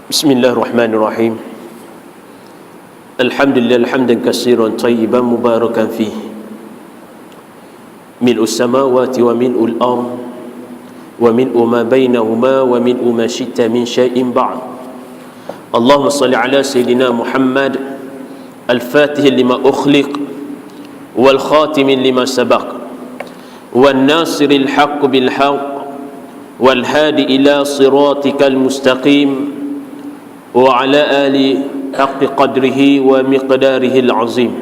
Bismillahirrahmanirrahim. Alhamdulillah hamdan katsiran tayyiban mubarakan fih. Mil'us samawati wa mil'ul ardh wa mil'u ma bainahuma wa mil'u ma syi'ta min syai'in ba'd. Allahumma salli ala sayyidina Muhammad al-fatih lima ukhliq wal khatim lima sabaq wan nasiril haqq bil haqq wal hadi ila siratikal mustaqim wa ala ali haqqi qadrihi wa miqdarihi al-azim.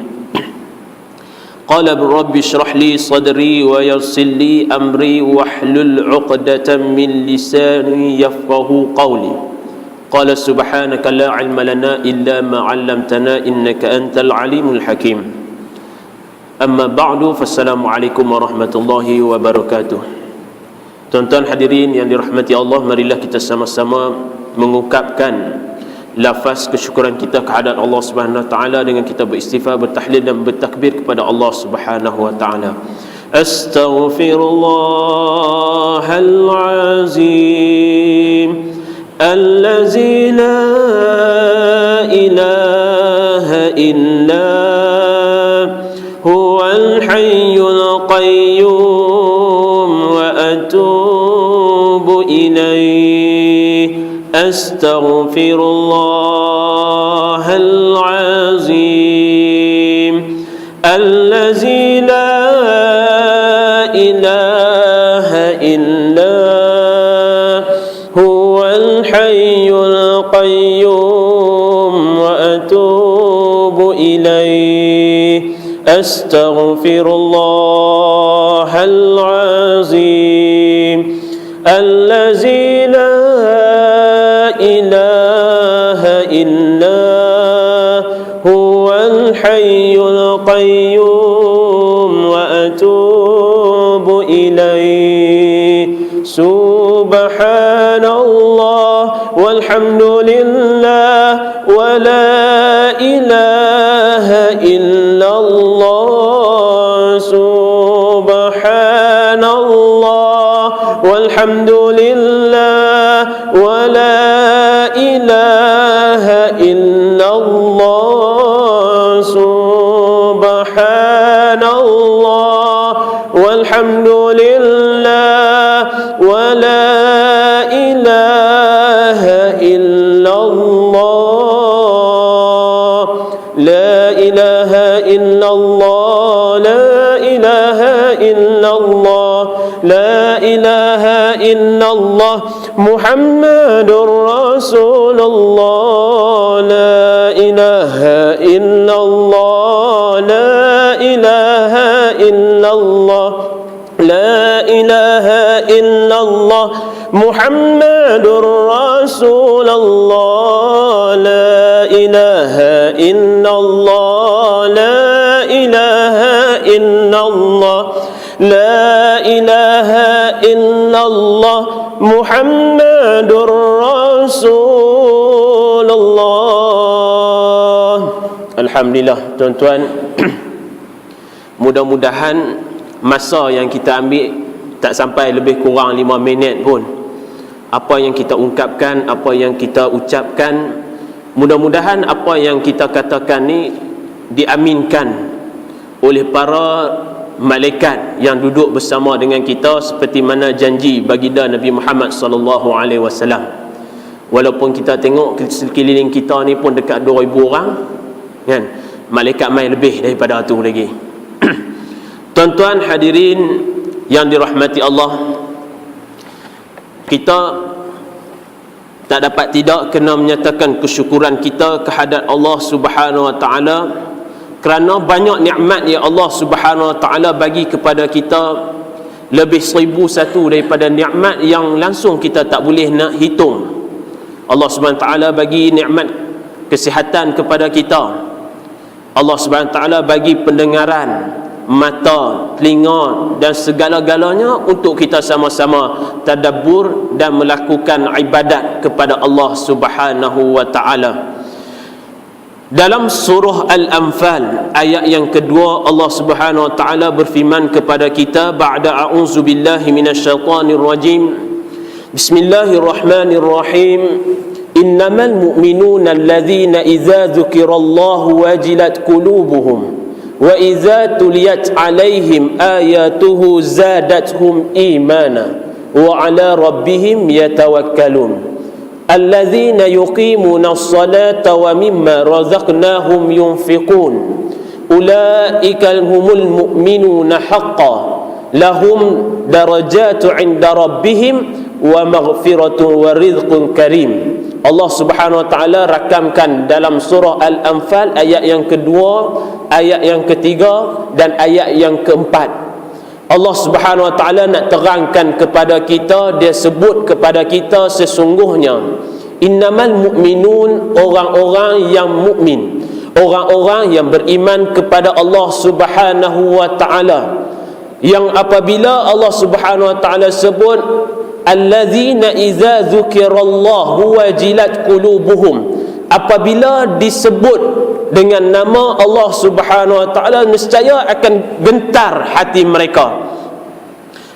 Qala rabbi shrah li sadri wa yassir li amri wahlul 'uqdatam min lisani yafqahu qawli. Qala subhanaka la 'ilma lana illa ma 'allamtana innaka antal alimul hakim. Amma ba'du, fassalamu alaikum warahmatullahi wabarakatuh. Tuan-tuan hadirin yang dirahmati Allah, marilah kita sama-sama mengungkapkan lafaz kesyukuran kita kehadrat Allah Subhanahu wa taala dengan kita beristighfar, bertahlil dan bertakbir kepada Allah Subhanahu wa taala. Astaghfirullahal azim allazi la ilaha illa huwal hayyul qayyum wa atubu ilaihi. Astaghfirullahal azim allazi la ilaha illa huwal hayyul qayyum wa atubu ilaihi. Astaghfirullahal azim allazi la ilaha illa huwal hayyul qayyum wa atubu ilaihi. Subhanallah walhamdulillah wa la ilaha illallah. Subhanallah walhamdulillah wa la ilaha illallah. Subhanallah walhamdulillah wa la ilaha illallah. La ilaha illallah, la ilaha illallah, la ilaha illallah Muhammadur Rasulullah. La ilaha illallah, la ilaha illallah, la ilaha illallah Muhammadur Rasulullah. La ilaha illallah, la ilaha illallah, la ilaha illallah Muhammadur Rasulullah. Alhamdulillah tuan-tuan, mudah-mudahan masa yang kita ambil tak sampai lebih kurang 5 minit pun. Apa yang kita ungkapkan, apa yang kita ucapkan, mudah-mudahan apa yang kita katakan ni diaminkan oleh para malaikat yang duduk bersama dengan kita seperti mana janji baginda Nabi Muhammad sallallahu alaihi wasallam. Walaupun kita tengok sekeliling kita ni pun dekat 2000 orang kan, malaikat mai lebih daripada tu lagi. Tuan-tuan hadirin yang dirahmati Allah, kita tak dapat tidak kena menyatakan kesyukuran kita kehadrat Allah Subhanahu wa taala kerana banyak nikmat yang Allah Subhanahu wa taala bagi kepada kita, lebih 1001 daripada nikmat yang langsung kita tak boleh nak hitung. Allah Subhanahu wa taala bagi nikmat kesihatan kepada kita. Allah Subhanahu wa taala bagi pendengaran, mata, telinga dan segala-galanya untuk kita sama-sama tadabbur dan melakukan ibadat kepada Allah Subhanahu wa taala. Dalam surah Al-Anfal ayat yang kedua, Allah Subhanahu wa taala berfirman kepada kita, ba'da a'udzubillahi minasyaitonir rajim, Bismillahirrahmanirrahim. Innamal mu'minuna alladhina idza dzukirallahu wajilat qulubuhum wa idza tuliyat 'alaihim ayatuhu zadatuhum imana wa 'ala rabbihim yatawakkalun. Alladzina yuqimuna as-salata wa mimma razaqnahum yunfiqun. Ulaika humul mu'minuna haqqan lahum darajatu 'inda rabbihim wa maghfiratun wa rizqun karim. Allah Subhanahu wa taala rakamkan dalam surah Al-Anfal ayat yang kedua, ayat yang ketiga dan ayat yang keempat. Allah Subhanahu wa taala nak terangkan kepada kita, dia sebut kepada kita sesungguhnya innamal mu'minun, orang-orang yang mukmin, orang-orang yang beriman kepada Allah Subhanahu wa taala, yang apabila Allah Subhanahu wa taala sebut alladzina idza dzukirallahu wajilat qulubuhum, apabila disebut dengan nama Allah Subhanahu wa taala nescaya akan gentar hati mereka,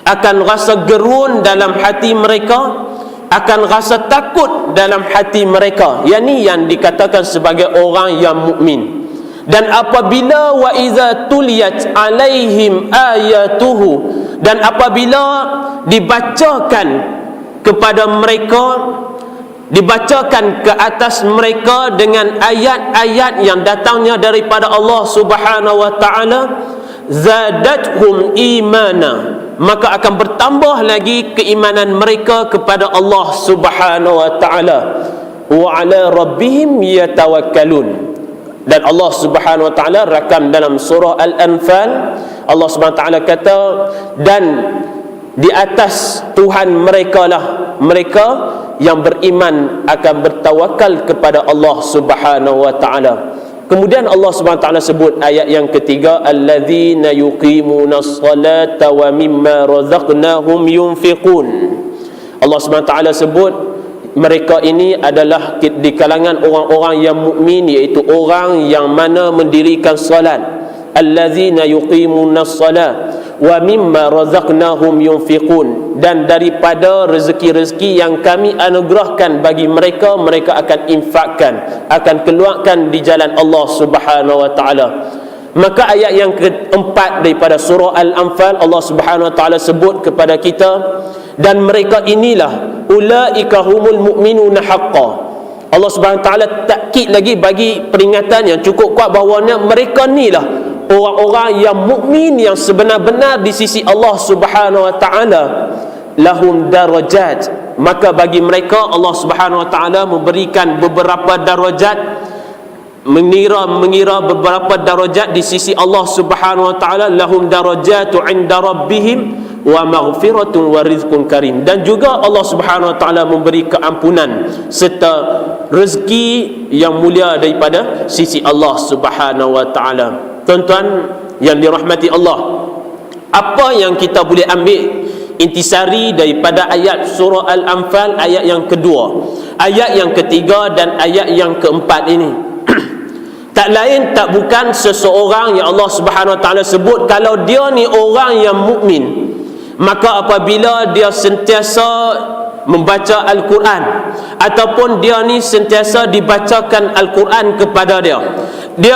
akan rasa gerun dalam hati mereka, akan rasa takut dalam hati mereka. Yang ni yang dikatakan sebagai orang yang mukmin. Dan apabila wa iza tuliyat alaihim ayatuhu, dan apabila dibacakan kepada mereka, dibacakan ke atas mereka dengan ayat-ayat yang datangnya daripada Allah Subhanahu wa taala, zadathum imana, maka akan bertambah lagi keimanan mereka kepada Allah Subhanahu wa taala. Wa ala rabbihim yatawakkalun. Dan Allah Subhanahu wa taala rakam dalam surah Al-Anfal, Allah Subhanahu wa taala kata, dan di atas Tuhan mereka lah mereka yang beriman akan bertawakal kepada Allah Subhanahu wa taala. Kemudian Allah Subhanahu wa taala sebut ayat yang ketiga, alladzina yuqimunas salata wa mimma razaqnahum yunfiqun. Allah Subhanahu wa taala sebut mereka ini adalah di kalangan orang-orang yang mukmin, iaitu orang yang mana mendirikan salat. Allazina yuqimunas salat wa mimma razaqnahum yunfiqun, dan daripada rezeki-rezeki yang kami anugerahkan bagi mereka, mereka akan infakkan, akan keluarkan di jalan Allah Subhanahu wa taala. Maka ayat yang keempat daripada surah Al-Anfal, Allah Subhanahu wa taala sebut kepada kita, dan mereka inilah ulaika humul mu'minuna haqqan. Allah Subhanahu wa taala takkid lagi, bagi peringatan yang cukup kuat bahawanya mereka inilah orang-orang yang mukmin yang sebenar-benar di sisi Allah Subhanahu wa taala. Lahum darajat, maka bagi mereka Allah Subhanahu wa taala memberikan beberapa darajat, mengira beberapa darajat di sisi Allah Subhanahu wa taala. Lahum darajatu 'inda rabbihim wa maghfiratun wa rizqun karim, dan juga Allah Subhanahu wa taala memberi keampunan serta rezeki yang mulia daripada sisi Allah Subhanahu wa taala. Tuan-tuan yang dirahmati Allah, apa yang kita boleh ambil intisari daripada ayat surah Al-Anfal, ayat yang kedua, ayat yang ketiga dan ayat yang keempat ini? Tak lain tak bukan seseorang yang Allah Subhanahu wa taala sebut kalau dia ni orang yang mukmin, maka apabila dia sentiasa membaca Al-Quran, ataupun dia ni sentiasa dibacakan Al-Quran kepada dia,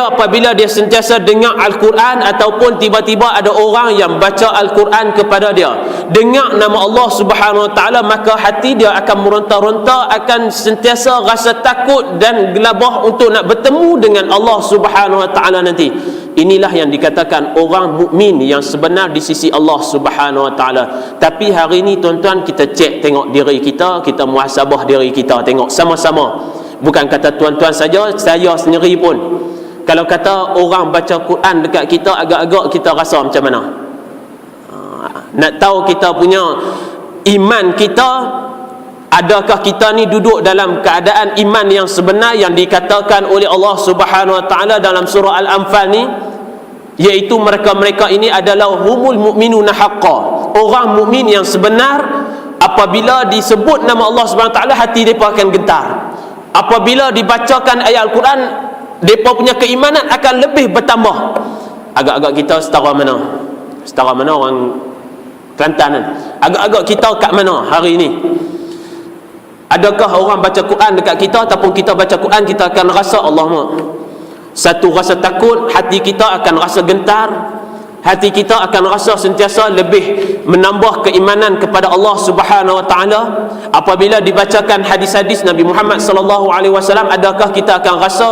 apabila dia sentiasa dengar Al-Quran, ataupun tiba-tiba ada orang yang baca Al-Quran kepada dia, dengar nama Allah Subhanahu wa taala, maka hati dia akan meronta-ronta, akan sentiasa rasa takut dan gelabah untuk nak bertemu dengan Allah Subhanahu wa taala nanti. Inilah yang dikatakan orang mukmin yang sebenar di sisi Allah Subhanahu wa taala. Tapi hari ini tuan-tuan, kita cek tengok diri kita, kita muhasabah diri kita, tengok sama-sama. Bukan kata tuan-tuan saja, saya sendiri pun. Kalau kata orang baca Quran dekat kita, agak-agak kita rasa macam mana? Nak tahu kita punya iman kita, adakah kita ni duduk dalam keadaan iman yang sebenar yang dikatakan oleh Allah Subhanahu wa taala dalam surah Al-Anfal ni, iaitu mereka-mereka ini adalah humul mu'minuna haqqan, orang mukmin yang sebenar. Apabila disebut nama Allah Subhanahu wa taala, hati mereka akan gentar. Apabila dibacakan ayat Al-Quran, mereka punya keimanan akan lebih bertambah. Agak-agak kita setara mana? Setara mana orang Kelantan kan? Agak-agak kita kat mana hari ini? Adakah orang baca Quran dekat kita ataupun kita baca Quran kita akan rasa Allahumma, satu rasa takut, hati kita akan rasa gentar, hati kita akan rasa sentiasa lebih menambah keimanan kepada Allah Subhanahu wa taala apabila dibacakan hadis-hadis Nabi Muhammad sallallahu alaihi wasallam. Adakah kita akan rasa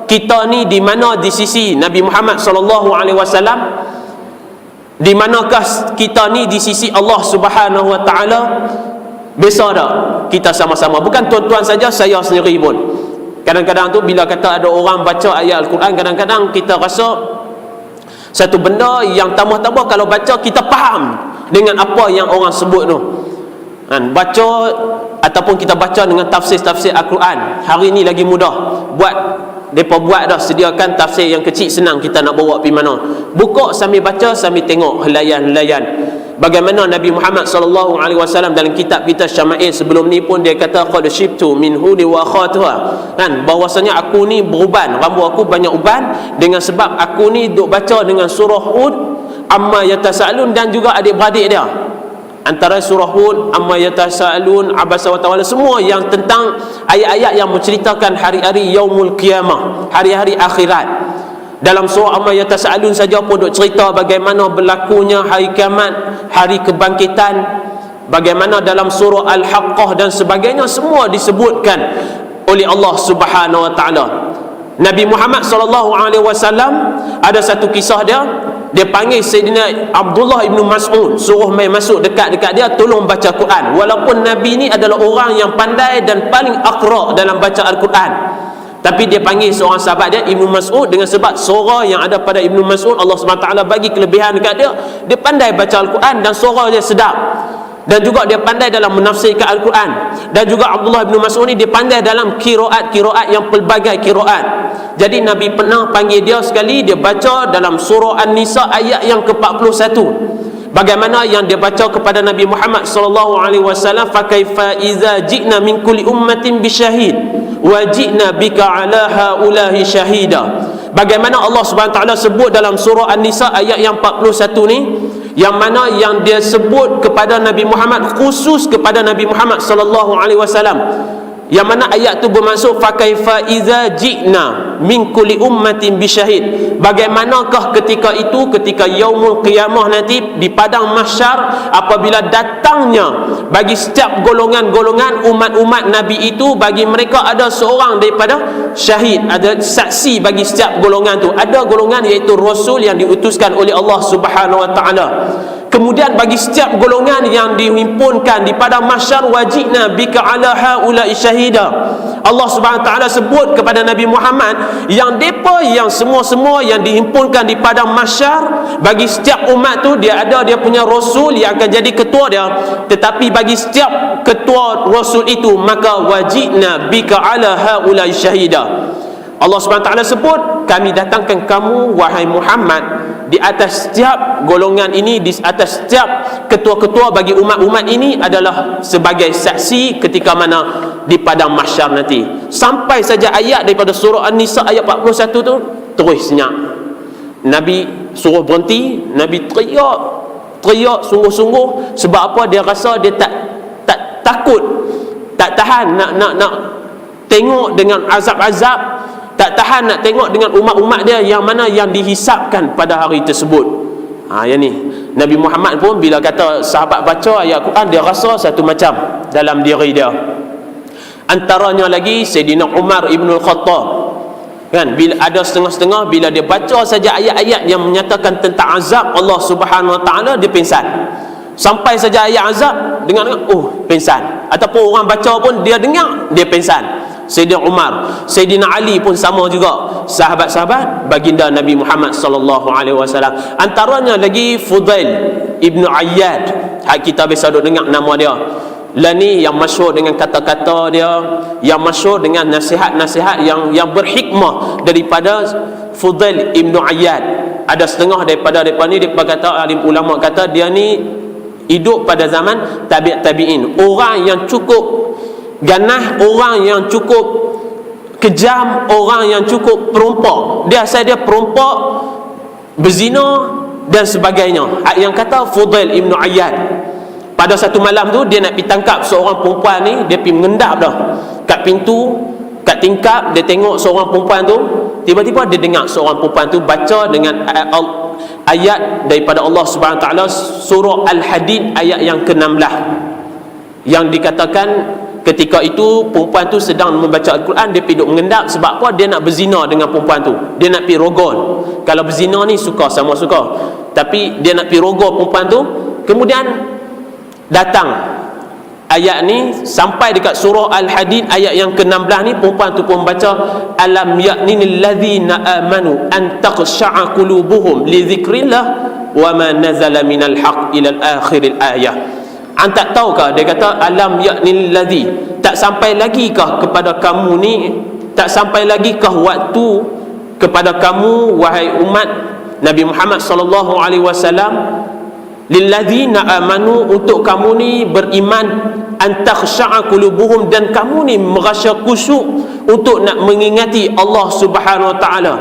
kita ni di mana di sisi Nabi Muhammad sallallahu alaihi wasallam? Di manakah kita ni di sisi Allah Subhanahu wa taala? Biasa tak kita sama-sama, bukan tuan-tuan saja, saya sendiri pun kadang-kadang tu bila kata ada orang baca ayat Al-Quran, kadang-kadang kita rasa satu benda yang tambah-tambah kalau baca kita faham dengan apa yang orang sebut tu kan. Baca ataupun kita baca dengan tafsir-tafsir Al-Quran hari ni lagi mudah, mereka buat dah, sediakan tafsir yang kecil, senang kita nak bawa pergi mana, buka sambil baca sambil tengok helaian-helaian. Bagaimana Nabi Muhammad sallallahu alaihi wasallam dalam kitab kita Syama'il sebelum ni pun dia kata qad shibtu min hudi wa akhatuha, kan, bahwasanya aku ni beruban, rambut aku banyak uban dengan sebab aku ni duk baca dengan surah Hud, amma yatasaalun, dan juga adik-beradik dia antara surah Hud, amma yatasaalun, abasa wa tawalla, semua yang tentang ayat-ayat yang menceritakan hari-hari yaumul qiyamah, hari-hari akhirat. Dalam surah Amma Yatasa'alun saja pun duk cerita bagaimana berlakunya hari kiamat, hari kebangkitan. Bagaimana dalam surah Al-Haqqah dan sebagainya, semua disebutkan oleh Allah Subhanahu wa taala. Nabi Muhammad sallallahu alaihi wasallam ada satu kisah dia panggil Sayyidina Abdullah ibnu Mas'ud, suruh mai masuk dekat dia, tolong baca Quran. Walaupun Nabi ni adalah orang yang pandai dan paling aqra dalam baca Al-Quran, tapi dia panggil seorang sahabat dia Ibnu Mas'ud dengan sebab suara yang ada pada Ibnu Mas'ud, Allah SWT bagi kelebihan dekat dia. Dia pandai baca Al-Quran dan suara dia sedap, dan juga dia pandai dalam menafsirkan Al-Quran. Dan juga Abdullah Ibnu Mas'ud ni dia pandai dalam kiraat yang pelbagai kiraat. Jadi Nabi pernah panggil dia sekali, dia baca dalam surah An-Nisa ayat yang ke-41. Bagaimana yang dia baca kepada Nabi Muhammad sallallahu alaihi wasallam, fa kaifa iza ji'na min kulli ummatin bisyahid wa ji'na bika ala haulahi syahida. Bagaimana Allah Subhanahu taala sebut dalam surah An-Nisa ayat yang 41 ni, yang mana yang dia sebut kepada Nabi Muhammad, khusus kepada Nabi Muhammad sallallahu alaihi wasallam, yang mana ayat tu bermaksud fa kaifa iza ji'na min kulli ummatin bisyahid. Bagaimanakah ketika itu, ketika yaumul qiyamah nanti di padang mahsyar, apabila datangnya bagi setiap golongan-golongan umat-umat Nabi itu, bagi mereka ada seorang daripada syahid, ada saksi bagi setiap golongan tu. Ada golongan iaitu rasul yang diutuskan oleh Allah Subhanahu wa taala. Kemudian bagi setiap golongan yang dihimpunkan di padang mahsyar, wajibna bika ala haula'i syahida. Allah Subhanahu taala sebut kepada Nabi Muhammad yang depa yang semua-semua yang dihimpunkan di padang mahsyar, bagi setiap umat tu dia ada dia punya rasul yang akan jadi ketua dia. Tetapi bagi setiap ketua rasul itu, maka wajibna bika ala haula'i syahida. Allah SWT sebut, kami datangkan kamu wahai Muhammad di atas setiap golongan ini, di atas setiap ketua-ketua bagi umat-umat ini adalah sebagai saksi ketika mana di padang mahsyar nanti. Sampai saja ayat daripada surah An-Nisa ayat 41 tu terus senyap. Nabi suruh berhenti, Nabi teriak sungguh-sungguh. Sebab apa? Dia rasa dia tak takut, tak tahan nak tengok dengan azab-azab, tak tahan nak tengok dengan umat-umat dia yang mana yang dihisapkan pada hari tersebut. Yang ni Nabi Muhammad pun bila kata sahabat baca ayat Quran, dia rasa satu macam dalam diri dia. Antaranya lagi Sayyidina Umar Ibn Al-Khattab, kan, bila ada setengah-setengah bila dia baca saja ayat-ayat yang menyatakan tentang azab Allah Subhanahu wa taala, dia pingsan. Sampai saja ayat azab, dengar pingsan. Ataupun orang baca pun dia dengar, dia pingsan. Sayyidina Umar, Sayyidina Ali pun sama juga, sahabat-sahabat baginda Nabi Muhammad sallallahu alaihi wasallam. Antaranya lagi Fudail Ibn Ayyad, kita biasa duk dengar nama dia. Lah ni yang masyhur dengan kata-kata dia, yang masyhur dengan nasihat-nasihat yang berhikmah daripada Fudail Ibn Ayyad. Ada setengah daripada ni dia kata, alim ulama kata dia ni hidup pada zaman tabi'in, orang yang cukup ganah, orang yang cukup kejam, orang yang cukup perompak. Dia asal dia perompak, berzina dan sebagainya. Yang kata Fudail Ibn Ayyad, pada satu malam tu dia nak pergi tangkap seorang perempuan ni, dia pergi mengendap dah kat pintu, kat tingkap. Dia tengok seorang perempuan tu, tiba-tiba dia dengar seorang perempuan tu baca dengan ayat daripada Allah Subhanahu Wa Taala, surah Al-Hadid ayat yang ke-16, yang dikatakan ketika itu perempuan tu sedang membaca Al-Quran, dia pergi duk mengendap. Sebab apa? Dia nak berzina dengan perempuan tu, dia nak pergi rogol. Kalau berzina ni suka, sama suka, tapi dia nak pergi rogol perempuan tu. Kemudian datang ayat ni sampai dekat surah Al-Hadid ayat yang ke-16 ni, perempuan tu pun baca, alam ya'ninil ladzina amanu an taqsha'a qulubuhum li dzikrillah wa ma nazala minal haqq ila akhiril ayah. Tak tahukah, dia kata alam ya'nil ladzi, tak sampai lagi kah kepada kamu ni, tak sampai lagi kah waktu kepada kamu wahai umat Nabi Muhammad sallallahu alaihi wasallam, lilladzina amanu, untuk kamu ni beriman, an takhsha'a qulubuhum, dan kamu ni merasa khusyuk untuk nak mengingati Allah Subhanahu Wa Taala.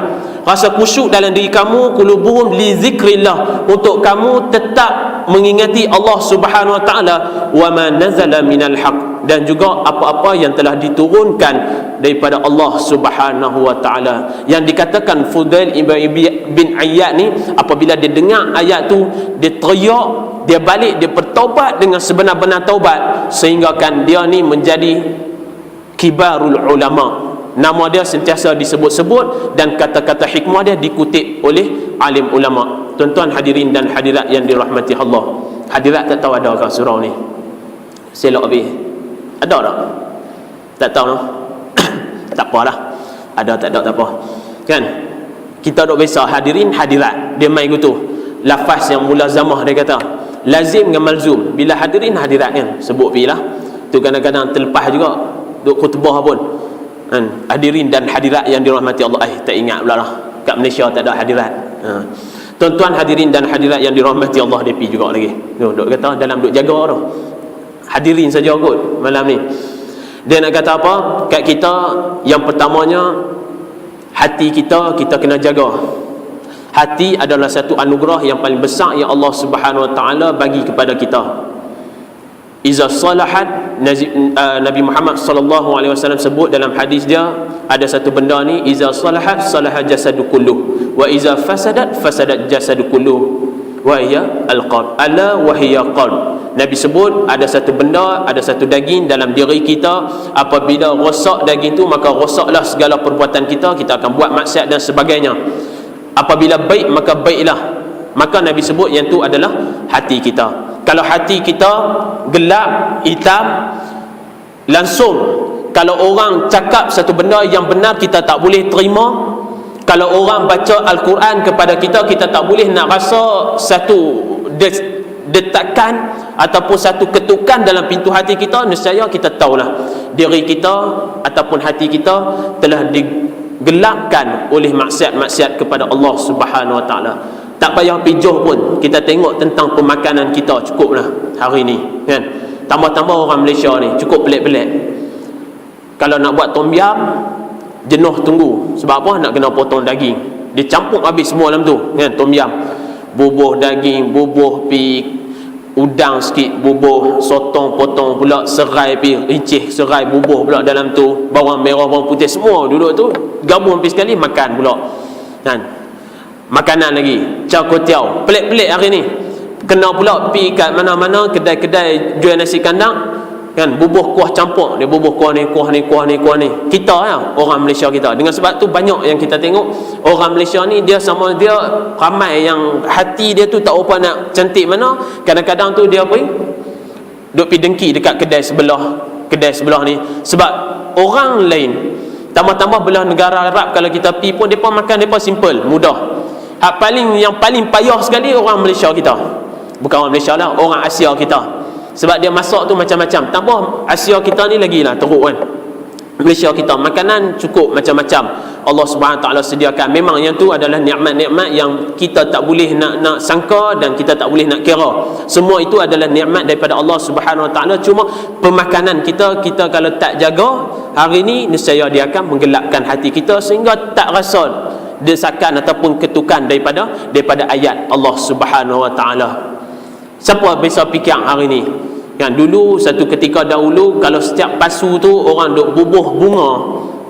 Rasa khusyuk dalam diri kamu, qulubuhum li zikrillah, untuk kamu tetap mengingati Allah Subhanahu Wa Taala, wa ma nazala minal haq, dan juga apa-apa yang telah diturunkan daripada Allah Subhanahu Wa Taala. Yang dikatakan Fudail bin Iyad ni, apabila dia dengar ayat tu, dia teriak, dia balik, dia bertaubat dengan sebenar-benar taubat, sehingga kan dia ni menjadi kibarul ulama. Nama dia sentiasa disebut-sebut dan kata-kata hikmah dia dikutip oleh alim ulama. Tuan-tuan hadirin dan hadirat yang dirahmati Allah, hadirat tak tahu ada ke surau ni? Selok habis. Ada tak? Tak tahu no? Tak apalah. Ada tak ada tak apa. Kan? Kita duk biasa hadirin hadirat. Dia main gitu. Lafaz yang mulazamah dia kata. Lazim dengan malzum. Bila hadirin hadirat kan, sebut pi lah. Tu kadang-kadang terlepas juga duk khutbah pun. Kan? Hadirin dan hadirat yang dirahmati Allah. Tak ingat pula lah. Kat Malaysia tak ada hadirat. Tuan-tuan hadirin dan hadirat yang dirahmati Allah, dia pergi juga lagi. Duk kata dalam duk jaga tu. Hadirin saja kot malam ni. Dia nak kata apa kat kita? Yang pertamanya, hati kita kena jaga. Hati adalah satu anugerah yang paling besar yang Allah Subhanahu Wa Taala bagi kepada kita. Iza salahat, Nabi Muhammad sallallahu alaihi wasallam sebut dalam hadis dia, ada satu benda ni, iza salahat salaha jasadu kulluh, wa iza fasadat fasadat jasadu kulluh, wa hiya al-qalb. Ala wa hiya qalb. Nabi sebut ada satu benda, ada satu daging dalam diri kita, apabila rosak daging tu, maka rosaklah segala perbuatan kita. Kita akan buat maksiat dan sebagainya. Apabila baik, maka baiklah. Maka Nabi sebut yang tu adalah hati kita. Kalau hati kita gelap, hitam, langsung kalau orang cakap satu benda yang benar, kita tak boleh terima. Kalau orang baca Al-Quran kepada kita, kita tak boleh nak rasa satu detakan ataupun satu ketukan dalam pintu hati kita. Nescaya kita tahulah diri kita ataupun hati kita telah digelapkan oleh maksiat-maksiat kepada Allah Subhanahu Wa Taala. Tak payah pijuh pun, kita tengok tentang pemakanan kita, cukuplah hari ni kan. Tambah-tambah orang Malaysia ni cukup pelik-pelik. Kalau nak buat tom yam, jenuh tunggu. Sebab apa? Nak kena potong daging. Dia campur habis semua dalam tu kan, tom yam. Bubuh daging, bubuh pi udang sikit, bubuh sotong potong pula, serai pi rincih, serai bubuh pula dalam tu, bawang merah, bawang putih, semua duduk tu gabung pi sekali, makan pula kan. Makanan lagi, char kway teow, pelik-pelik hari ni. Kena pula pi kat mana-mana kedai-kedai jual nasi kandang kan, bubuh kuah campur, dia bubuh kuah ni, kuah ni, kuah ni, kuah ni. Kita ya, orang Malaysia kita. Dengan sebab tu banyak yang kita tengok orang Malaysia ni, dia sama dia ramai yang hati dia tu tak apa nak cantik mana. Kadang-kadang tu dia pergi duk pi dengki dekat kedai sebelah ni. Sebab orang lain, tambah-tambah belah negara Arab, kalau kita pi pun depa makan depa simple, mudah. Yang paling payah sekali orang Malaysia kita. Bukan orang Malaysia lah, orang Asia kita. Sebab dia masak tu macam-macam. Tambah Asia kita ni lagi lah teruk kan. Malaysia kita makanan cukup macam-macam. Allah Subhanahu Taala sediakan. Memang yang tu adalah nikmat-nikmat yang kita tak boleh nak sangka dan kita tak boleh nak kira. Semua itu adalah nikmat daripada Allah Subhanahu Taala. Cuma pemakanan kita kalau tak jaga, hari ni nescaya dia akan menggelapkan hati kita sehingga tak rasa desakan ataupun ketukan daripada ayat Allah Subhanahu Wa Taala. Siapa bisa fikir hari ni Kan dulu satu ketika dahulu kalau setiap pasu tu orang duk bubuh bunga,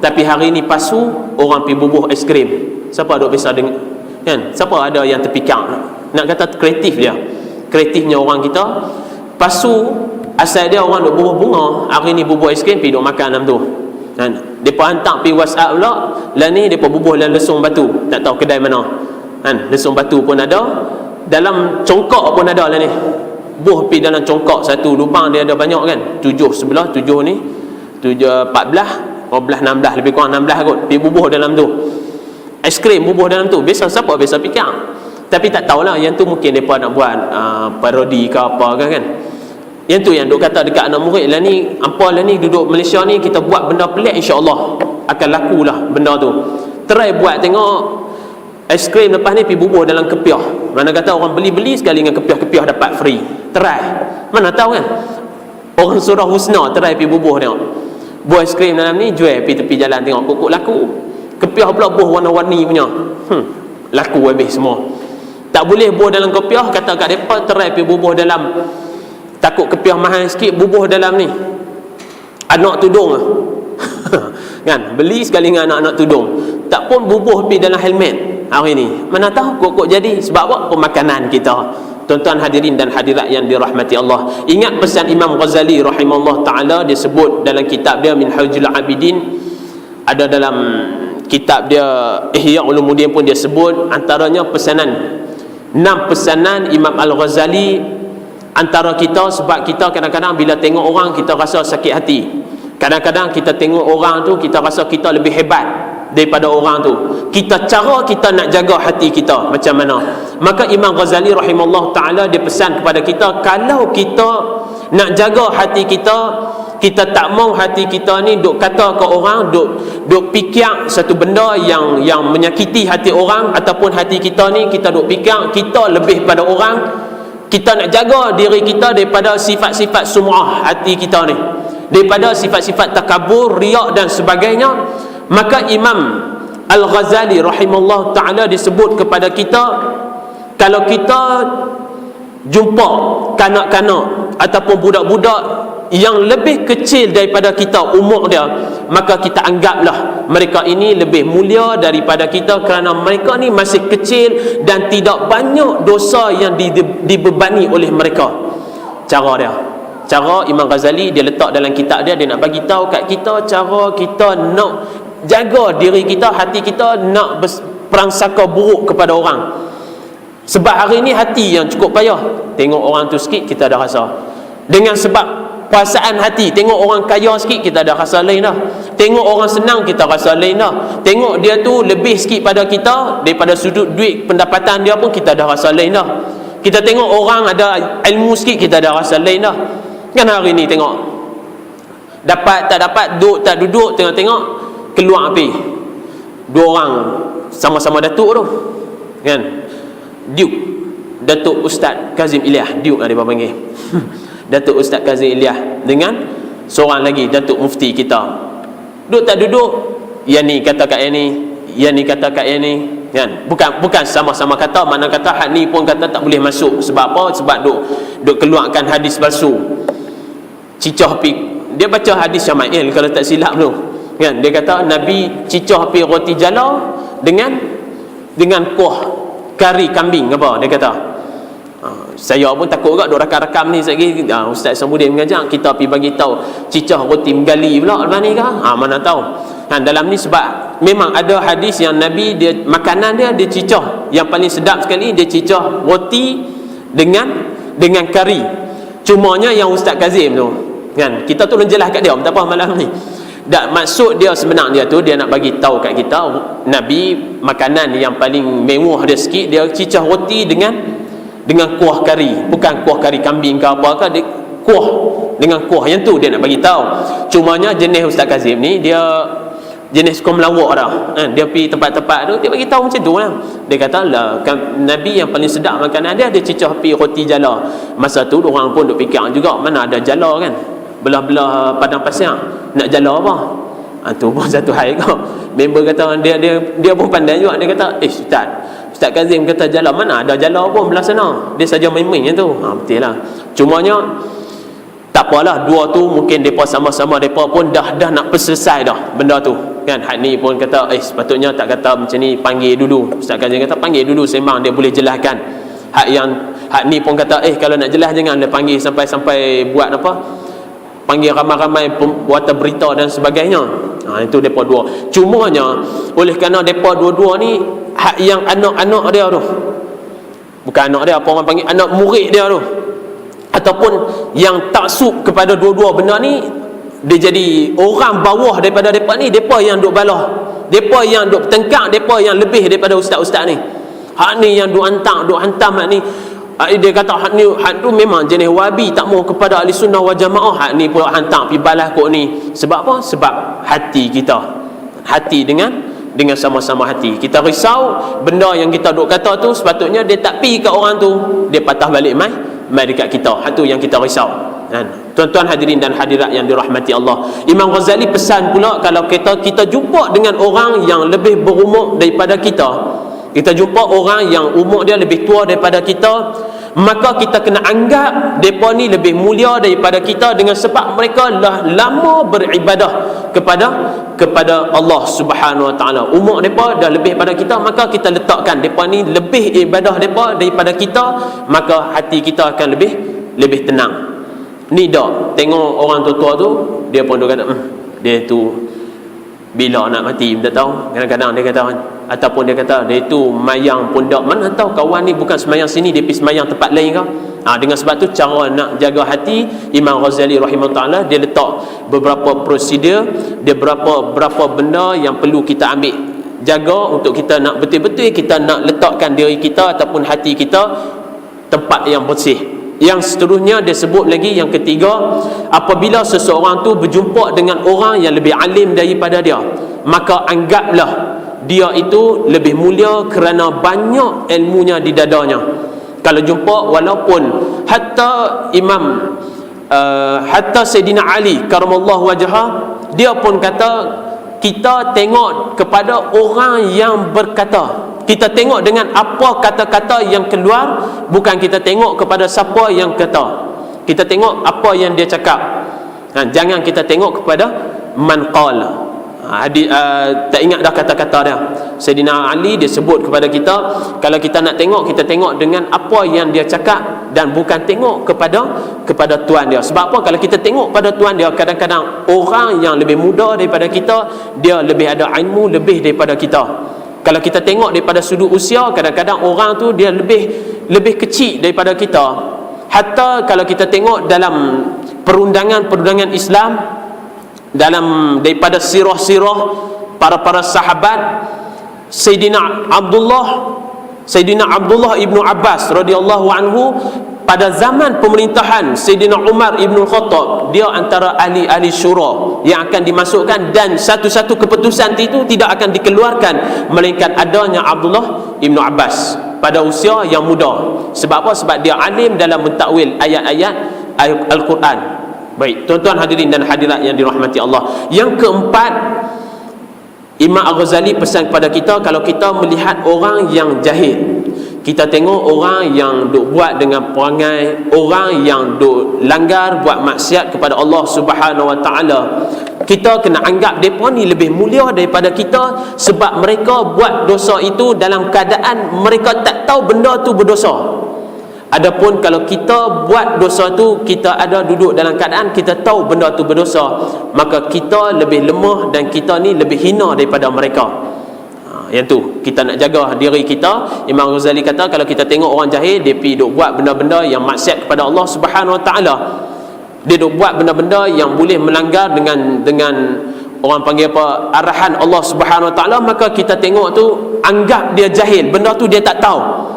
tapi hari ni pasu orang pergi bubuh aiskrim. Siapa duk biasa dengan kan? Siapa ada yang terfikir nak kata kreatif dia? Kreatifnya orang kita, pasu asal dia orang duk bubuh bunga, hari ni bubuh aiskrim pergi duk makan dalam tu. Kan depa hantar pergi WhatsApp pula, lah ni depa bubuh dalam lesung batu, tak tahu kedai mana. Kan lesung batu pun ada, dalam congkak pun ada lah ni. Buh pergi dalam congkak satu lubang dia ada banyak kan, 7 sebelah, 7 ni 7 14 15 16 lebih kurang 16 kot pergi bubuh dalam tu. Aiskrim bubuh dalam tu. Siapa biasa fikir. Tapi tak tahulah yang tu mungkin depa nak buat parodi ke apa kan. Yang tu yang duk kata dekat anak murid lah ni, apa lah ni duduk Malaysia ni kita buat benda pelik, insya-Allah akan lakulah benda tu. Try buat tengok aiskrim lepas ni pergi bubuh dalam kepiah. Mana kata orang beli-beli sekali dengan kepiah-kepiah dapat free. Try. Mana tahu kan. Orang surah husna try pergi bubuh tengok. Buah aiskrim dalam ni jual pergi tepi jalan tengok kok laku. Kepiah pula buah warna-warni punya. Laku habis semua. Tak boleh buah dalam kepiah, kata kat depa try pergi bubuh dalam. Takut kepiah mahal sikit, bubuh dalam ni anak tudung. Kan beli sekali dengan anak-anak tudung. Tak pun bubuh pergi dalam helmet hari ni. Mana tahu kok jadi. Sebab apa? Pemakanan kita. Tuan-tuan hadirin dan hadirat yang dirahmati Allah, ingat pesan Imam Ghazali rahimahullah ta'ala. Dia sebut dalam kitab dia Minhajul Abidin, ada dalam kitab dia Ihya Ulumuddin pun dia sebut antaranya pesanan 6 pesanan Imam Al-Ghazali antara kita. Sebab kita kadang-kadang bila tengok orang kita rasa sakit hati, kadang-kadang kita tengok orang tu kita rasa kita lebih hebat daripada orang tu. Cara kita nak jaga hati kita macam mana? Maka Imam Ghazali rahimahullah ta'ala dia pesan kepada kita, kalau kita nak jaga hati kita, kita tak mau hati kita ni duk kata ke orang, duk fikir satu benda yang menyakiti hati orang, ataupun hati kita ni kita duk fikir kita lebih pada orang. Kita nak jaga diri kita daripada sifat-sifat sum'ah hati kita ni, daripada sifat-sifat takabur, riak dan sebagainya. Maka Imam Al-Ghazali rahimahullah ta'ala disebut kepada kita, kalau kita jumpa kanak-kanak ataupun budak-budak yang lebih kecil daripada kita umur dia, maka kita anggaplah mereka ini lebih mulia daripada kita, kerana mereka ni masih kecil dan tidak banyak dosa yang dibebani oleh mereka. Cara Imam Ghazali dia letak dalam kitab dia nak bagi tahu kat kita cara kita nak jaga diri kita, hati kita, nak prasangka buruk kepada orang. Sebab hari ni hati yang cukup payah. Tengok orang tu sikit kita dah rasa. Dengan sebab perasaan hati, tengok orang kaya sikit kita dah rasa lain dah. Tengok orang senang kita rasa lain dah. Tengok dia tu lebih sikit pada kita, daripada sudut duit pendapatan dia pun kita dah rasa lain dah. Kita tengok orang ada ilmu sikit kita dah rasa lain dah. Kan hari ni tengok dapat tak dapat, duduk tak duduk, tengok keluar api. Dua orang sama-sama datuk tu kan, Duke, Datuk Ustaz Kazim Ilyas, Duke ada apa panggil. Datuk Ustaz Kazim Ilyas dengan seorang lagi Datuk Mufti kita. Duduk tak duduk, yang ni kata kat yang ni, yang ni kata kat yang ni kan. Bukan sama-sama kata, mana kata hak ni pun kata tak boleh masuk. Sebab apa? Sebab duk keluarkan hadis palsu. Cicah pi, dia baca hadis Syama'il kalau tak silap tu kan. Dia kata Nabi cicah pi roti jala dengan kuah kari kambing apa dia kata. Saya pun takut juga duk rakam-rakam ni sekali. Ustaz Samudin mengajar kita pergi bagi tahu cicah roti menggali pula lepas ni ke? Mana tahu. Dalam ni sebab memang ada hadis yang Nabi dia makanan dia cicah yang paling sedap sekali, dia cicah roti dengan kari. Cumanya yang Ustaz Kazim tu kan, kita tu jelas kat dia tak apa malam ni. Tak, maksud dia sebenarnya tu dia nak bagi tahu kat kita Nabi makanan yang paling mewah dia sikit, dia cicah roti dengan kuah kari, bukan kuah kari kambing ke apa ke, dia kuah dengan kuah yang tu dia nak bagi tahu. Cumanya jenis Ustaz Kazim ni dia jenis suka melawak dah kan? Dia pergi tempat-tempat tu dia bagi tahu macam tu lah. Dia kata lah Nabi yang paling sedap makanan dia cicah pi roti jala. Masa tu orang pun duk fikir juga mana ada jala kan, belah-belah padang pasir nak jala apa. Tu pun satu hal kau. Member kata dia pun pandai juga. Dia kata Ustaz Kazim kata jala, mana ada jala pun belah sana, dia saja main-main tu. Betul lah. Cumanya tak apalah, dua tu mungkin mereka sama-sama, mereka pun dah nak selesai dah benda tu kan. Hak ni pun kata sepatutnya tak kata macam ni, panggil dulu. Ustaz Kazim kata panggil dulu, sembang dia boleh jelaskan. Hak ni pun kata kalau nak jelas jangan dia panggil sampai buat apa, panggil ramai-ramai pembuatan berita dan sebagainya. Itu mereka dua. Cumanya oleh kerana mereka dua-dua ni hak yang anak-anak dia tu, bukan anak dia, apa orang panggil, anak murid dia tu, ataupun yang taksub kepada dua-dua benda ni, dia jadi orang bawah daripada mereka ni. Mereka yang duk balah, mereka yang duk bertengkar, mereka yang lebih daripada ustaz-ustaz ni. Hak ni yang duk hantam hak ni. Dia kata hak tu memang jenis wabi, tak mau kepada ahli sunnah wal jamaah. Hak ni pula hantar pergi balas kok ni. Sebab apa? Sebab hati kita, hati dengan sama-sama hati kita risau. Benda yang kita duk kata tu sepatutnya dia tak pi kat orang tu, dia patah balik mai dekat kita. Hak tu yang kita risau kan. Tuan-tuan hadirin dan hadirat yang dirahmati Allah, Imam Ghazali pesan pula, kalau kita jumpa dengan orang yang lebih berumur daripada kita jumpa orang yang umur dia lebih tua daripada kita, maka kita kena anggap mereka ni lebih mulia daripada kita dengan sebab mereka dah lama beribadah kepada Allah Subhanahu Wa Taala. Umur mereka dah lebih pada kita, maka kita letakkan mereka ni lebih ibadah mereka daripada kita, maka hati kita akan lebih tenang. Ni dak tengok orang tua-tua tu, dia pun dia kata dia tu bila nak mati tak tahu. Kadang-kadang dia kata, ataupun dia kata dia tu mayang pun tak, mana tahu kawan ni bukan semayang sini, dia pergi semayang tempat lain ke. Dengan sebab tu cara nak jaga hati, Imam Ghazali rahimahullah dia letak beberapa prosedur, dia berapa benda yang perlu kita ambil jaga untuk kita nak betul-betul kita nak letakkan diri kita ataupun hati kita tempat yang bersih. Yang seterusnya dia sebut lagi, yang ketiga, apabila seseorang tu berjumpa dengan orang yang lebih alim daripada dia, maka anggaplah dia itu lebih mulia kerana banyak ilmunya di dadanya. Kalau jumpa, walaupun hatta Sayyidina Ali karamallahu wajhah, dia pun kata kita tengok kepada orang yang berkata, kita tengok dengan apa kata-kata yang keluar, bukan kita tengok kepada siapa yang kata. Kita tengok apa yang dia cakap. Jangan kita tengok kepada man qala. Tak ingat dah kata-kata dia. Sayyidina Ali dia sebut kepada kita, kalau kita nak tengok, kita tengok dengan apa yang dia cakap dan bukan tengok kepada tuan dia. Sebab apa? Kalau kita tengok pada tuan dia, kadang-kadang orang yang lebih muda daripada kita, dia lebih ada ilmu lebih daripada kita. Kalau kita tengok daripada sudut usia, kadang-kadang orang tu dia lebih kecil daripada kita. Hatta kalau kita tengok dalam perundangan Islam, dalam daripada sirah-sirah para sahabat, Sayyidina Abdullah ibnu Abbas radhiyallahu anhu, pada zaman pemerintahan Sayyidina Umar ibn Khattab, dia antara ahli-ahli syura yang akan dimasukkan, dan satu-satu keputusan itu tidak akan dikeluarkan melainkan adanya Abdullah ibn Abbas pada usia yang muda. Sebab apa? Sebab dia alim dalam mentakwil ayat-ayat Al-Quran. Baik, tuan-tuan hadirin dan hadirat yang dirahmati Allah, yang keempat, Imam Al-Ghazali pesan kepada kita, kalau kita melihat orang yang jahil, kita tengok orang yang duk buat dengan perangai, orang yang duk langgar, buat maksiat kepada Allah Subhanahu Wa Taala, kita kena anggap mereka ni lebih mulia daripada kita, sebab mereka buat dosa itu dalam keadaan mereka tak tahu benda tu berdosa. Adapun kalau kita buat dosa tu, kita ada duduk dalam keadaan kita tahu benda tu berdosa, maka kita lebih lemah dan kita ni lebih hina daripada mereka. Yang tu kita nak jaga diri kita. Imam Ghazali kata, kalau kita tengok orang jahil, dia pergi duk buat benda-benda yang maksiat kepada Allah Subhanahu Wa Taala, dia duk buat benda-benda yang boleh melanggar dengan orang panggil apa, arahan Allah Subhanahu Wa Taala, maka kita tengok tu, anggap dia jahil, benda tu dia tak tahu.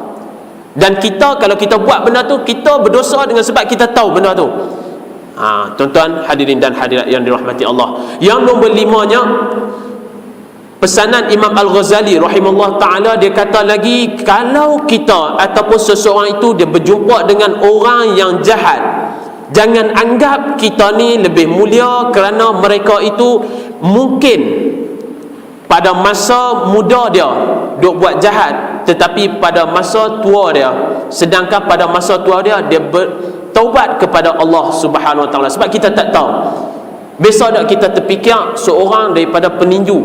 Dan kita, kalau kita buat benda tu, kita berdosa dengan sebab kita tahu benda tu. Tuan-tuan hadirin dan hadirat yang dirahmati Allah, yang nombor 5-nya, pesanan Imam Al-Ghazali rahimahullah ta'ala, dia kata lagi, kalau kita ataupun seseorang itu dia berjumpa dengan orang yang jahat, jangan anggap kita ni lebih mulia kerana mereka itu mungkin pada masa muda dia duk buat jahat, tetapi pada masa tua dia, sedangkan pada masa tua dia bertaubat kepada Allah Subhanahu Wa Taala. Sebab kita tak tahu, besok tak kita terfikir seorang daripada peninju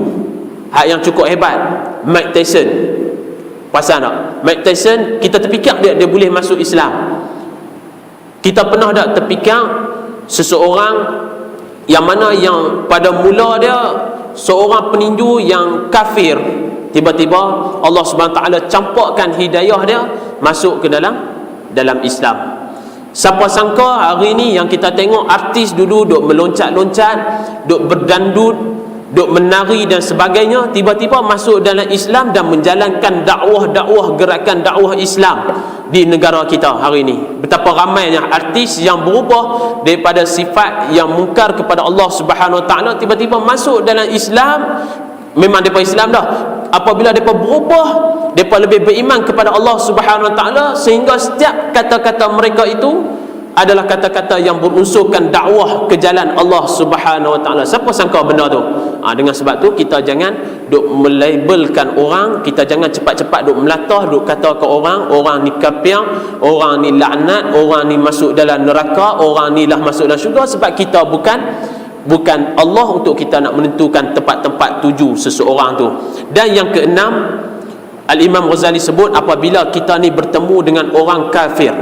yang cukup hebat, Mike Tyson. Pasal tak? Mike Tyson, kita terfikir dia boleh masuk Islam. Kita pernah tak terfikir seseorang yang mana yang pada mula dia seorang peninju yang kafir, tiba-tiba Allah Subhanahu Wa Taala campurkan hidayah dia masuk ke dalam Islam. Siapa sangka hari ni yang kita tengok artis dulu duk meloncat-loncat, duk berdandut, duk menari dan sebagainya, tiba-tiba masuk dalam Islam dan menjalankan dakwah gerakan dakwah Islam di negara kita hari ini. Betapa ramainya artis yang berubah daripada sifat yang mungkar kepada Allah Subhanahu Wa Taala, tiba-tiba masuk dalam Islam. Memang depa Islam dah. Apabila depa berubah, depa lebih beriman kepada Allah Subhanahu Wa Taala, sehingga setiap kata-kata mereka itu adalah kata-kata yang berunsurkan dakwah ke jalan Allah Subhanahu Wa Taala. Siapa sangka benda tu? Dengan sebab tu kita jangan duk melabelkan orang, kita jangan cepat-cepat duk melatah, duk kata ke orang ni kafir, orang ni laknat, orang ni masuk dalam neraka, orang ni lah masuk dalam syurga, sebab kita bukan Allah untuk kita nak menentukan tempat-tempat tuju seseorang tu. Dan yang keenam, Al-Imam Ghazali sebut, apabila kita ni bertemu dengan orang kafir,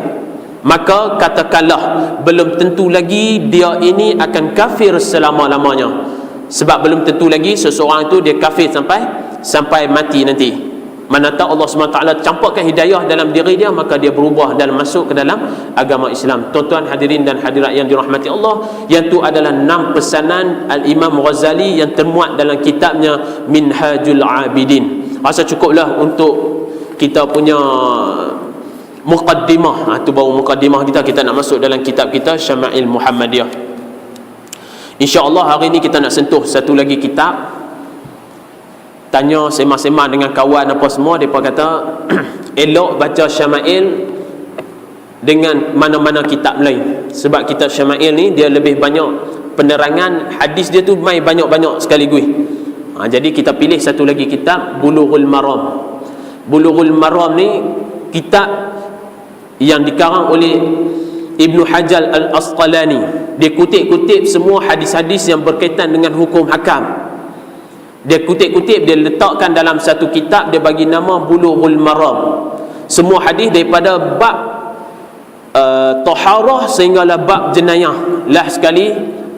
maka katakanlah belum tentu lagi dia ini akan kafir selama-lamanya. Sebab belum tentu lagi seseorang itu dia kafir sampai mati nanti. Mana tahu Allah SWT campurkan hidayah dalam diri dia, maka dia berubah dan masuk ke dalam agama Islam. Tuan-tuan hadirin dan hadirat yang dirahmati Allah, yang tu adalah 6 pesanan Al-Imam Ghazali yang termuat dalam kitabnya Minhajul Abidin. Rasa cukuplah untuk kita punya muqaddimah. Itu baru muqaddimah kita nak masuk dalam kitab kita Syama'il Muhammadiyah. InsyaAllah hari ni kita nak sentuh satu lagi kitab. Tanya sema-sema dengan kawan apa semua, mereka kata elok baca Syama'il dengan mana-mana kitab lain. Sebab kitab Syama'il ni dia lebih banyak penerangan, hadis dia tu mai banyak-banyak sekaligus. Jadi kita pilih satu lagi kitab, Bulughul Maram. Bulughul Maram ni kitab yang dikarang oleh Ibnu Hajar Al-Asqalani. Dia kutip-kutip semua hadis-hadis yang berkaitan dengan hukum hakam. Dia kutip-kutip, dia letakkan dalam satu kitab, dia bagi nama Bulughul Maram. Semua hadis daripada bab taharah sehinggalah bab jenayah.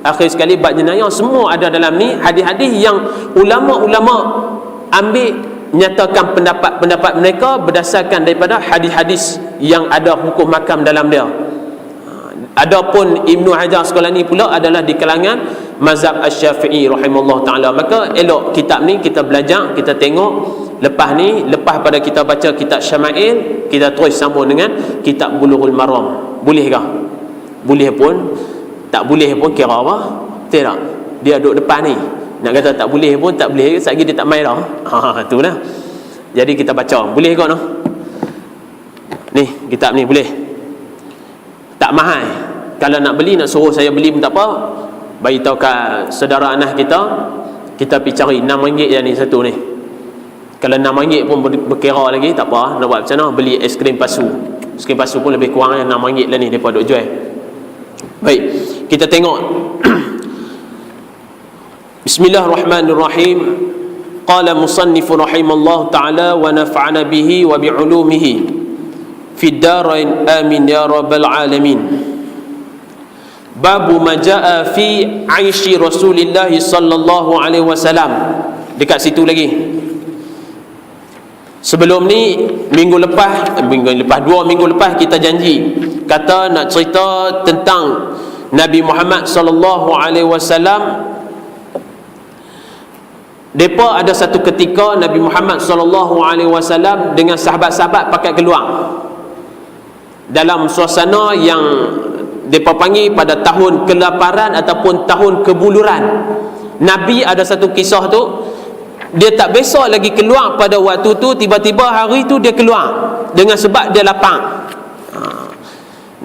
Akhir sekali bab jenayah, semua ada dalam ni. Hadis-hadis yang ulama-ulama ambil, nyatakan pendapat mereka berdasarkan daripada hadis-hadis yang ada hukum hakam dalam dia. Adapun Ibnu Hajar Asqalani pula adalah di kalangan mazhab Asy-Syafi'i rahimahullah taala. Maka elok kitab ni kita belajar, kita tengok. Lepas pada kita baca kitab Syama'il, kita terus sambung dengan kitab Bulughul Maram. Bolehkah? Boleh pun, tak boleh pun, kira apa? Tidak. Dia duduk depan ni. Nak kata tak boleh pun tak boleh, satgi dia tak main dah. Itulah. Jadi kita baca. Boleh ke no? Ni kitab ni boleh. Tak mahal. Kalau nak beli, nak suruh saya beli pun tak apa. Bagi tahu kat saudara anak kita pergi cari RM6 je ni satu ni. Kalau RM6 pun berkira lagi, tak apa. Nak buat macam mana? Beli es krim pasu. Es krim pasu pun lebih kurang RM6 lah ni mereka duk jual. Baik, kita tengok. Bismillahirrahmanirrahim. Qala musannif rahimallahu ta'ala wa nafa'ana bihi wa bi'ulumihi fid darain amin ya rabbal alamin. Babu ma jaa fi 'aishi Rasulillah sallallahu alaihi wasallam. Dekat situ lagi. Sebelum ni minggu lepas 2 minggu lepas kita janji kata nak cerita tentang Nabi Muhammad sallallahu alaihi wasallam. Depa ada satu ketika Nabi Muhammad sallallahu alaihi wasallam dengan sahabat-sahabat pakai keluar dalam suasana yang mereka panggil pada tahun kelaparan ataupun tahun kebuluran. Nabi ada satu kisah tu, dia tak biasa lagi keluar pada waktu tu, tiba-tiba hari tu dia keluar dengan sebab dia lapar.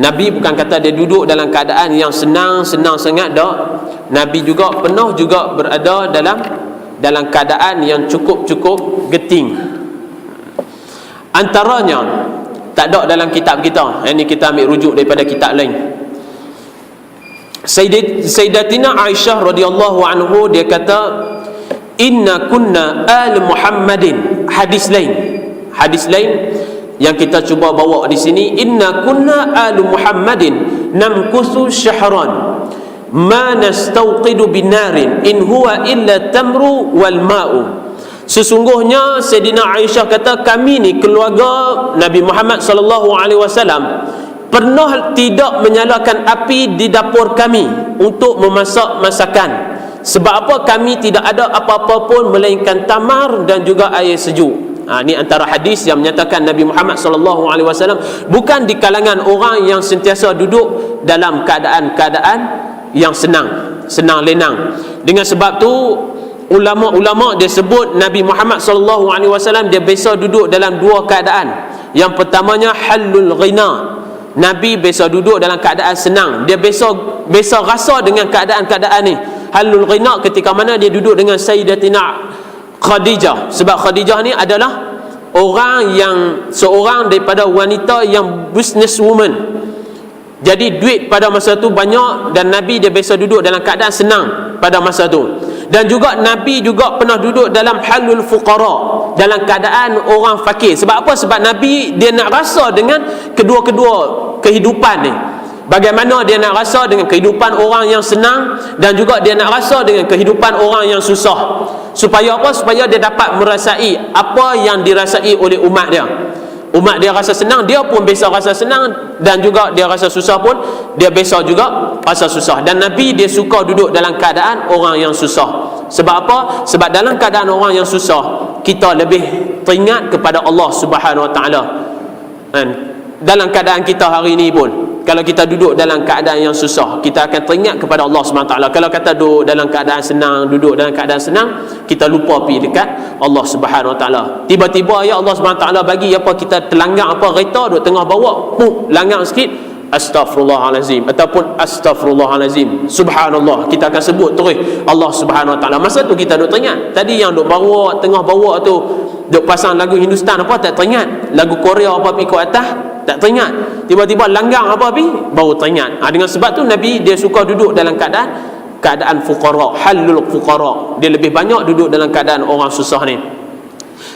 Nabi bukan kata dia duduk dalam keadaan yang senang sangat dah. Nabi juga pernah juga berada dalam keadaan yang cukup geting. Antaranya tak ada dalam kitab kita. Ini kita ambil rujuk daripada kitab lain. Sayyidatina Aisyah radhiyallahu anhu dia kata, inna kunna al Muhammadin. Hadis lain yang kita cuba bawa di sini, inna kunna al Muhammadin namkusu syahran ma nastawqidu binarin in huwa illa tamru wal ma'u. Sesungguhnya Sayyidina Aisyah kata, kami ni keluarga Nabi Muhammad sallallahu alaihi wasallam pernah tidak menyalakan api di dapur kami untuk memasak masakan. Sebab apa? Kami tidak ada apa-apa pun melainkan tamar dan juga air sejuk. Ini antara hadis yang menyatakan Nabi Muhammad SAW bukan di kalangan orang yang sentiasa duduk dalam keadaan-keadaan yang senang lenang. Dengan sebab tu ulama-ulama dia sebut Nabi Muhammad SAW dia biasa duduk dalam dua keadaan. Yang pertamanya halul ghina. Nabi biasa duduk dalam keadaan senang. Dia biasa rasa dengan keadaan-keadaan ni. Halul ghina ketika mana dia duduk dengan Sayyidatina Khadijah. Sebab Khadijah ni adalah seorang daripada wanita yang businesswoman. Jadi duit pada masa tu banyak, dan Nabi dia biasa duduk dalam keadaan senang pada masa tu. Dan juga Nabi juga pernah duduk dalam halul fuqara, dalam keadaan orang fakir. Sebab apa? Sebab Nabi dia nak rasa dengan kedua-kedua kehidupan ni. Bagaimana dia nak rasa dengan kehidupan orang yang senang, dan juga dia nak rasa dengan kehidupan orang yang susah. Supaya apa? Supaya dia dapat merasai apa yang dirasai oleh umat dia. Umat dia rasa senang, dia pun biasa rasa senang, dan juga dia rasa susah pun dia biasa juga rasa susah. Dan Nabi dia suka duduk dalam keadaan orang yang susah. Sebab apa? Sebab dalam keadaan orang yang susah, kita lebih teringat kepada Allah Subhanahu Wa Taala. Dalam keadaan kita hari ini pun, kalau kita duduk dalam keadaan yang susah, kita akan teringat kepada Allah SWT. Kalau kata duduk dalam keadaan senang, kita lupa pergi dekat Allah SWT. Tiba-tiba ya Allah SWT bagi apa, kita terlanggar apa kereta duduk tengah bawa, langgar sikit, astaghfirullahalazim, ataupun astaghfirullahalazim, subhanallah, kita akan sebut terus Allah SWT. Masa tu kita duduk teringat. Tadi yang duduk bawa, tengah bawa tu duduk pasang lagu Hindustan apa, tak teringat. Lagu Korea apa ikut atas, tak teringat. Tiba-tiba langgang apa baru teringat. Dengan sebab tu Nabi dia suka duduk dalam keadaan fuqara, halul fuqara. Dia lebih banyak duduk dalam keadaan orang susah ni.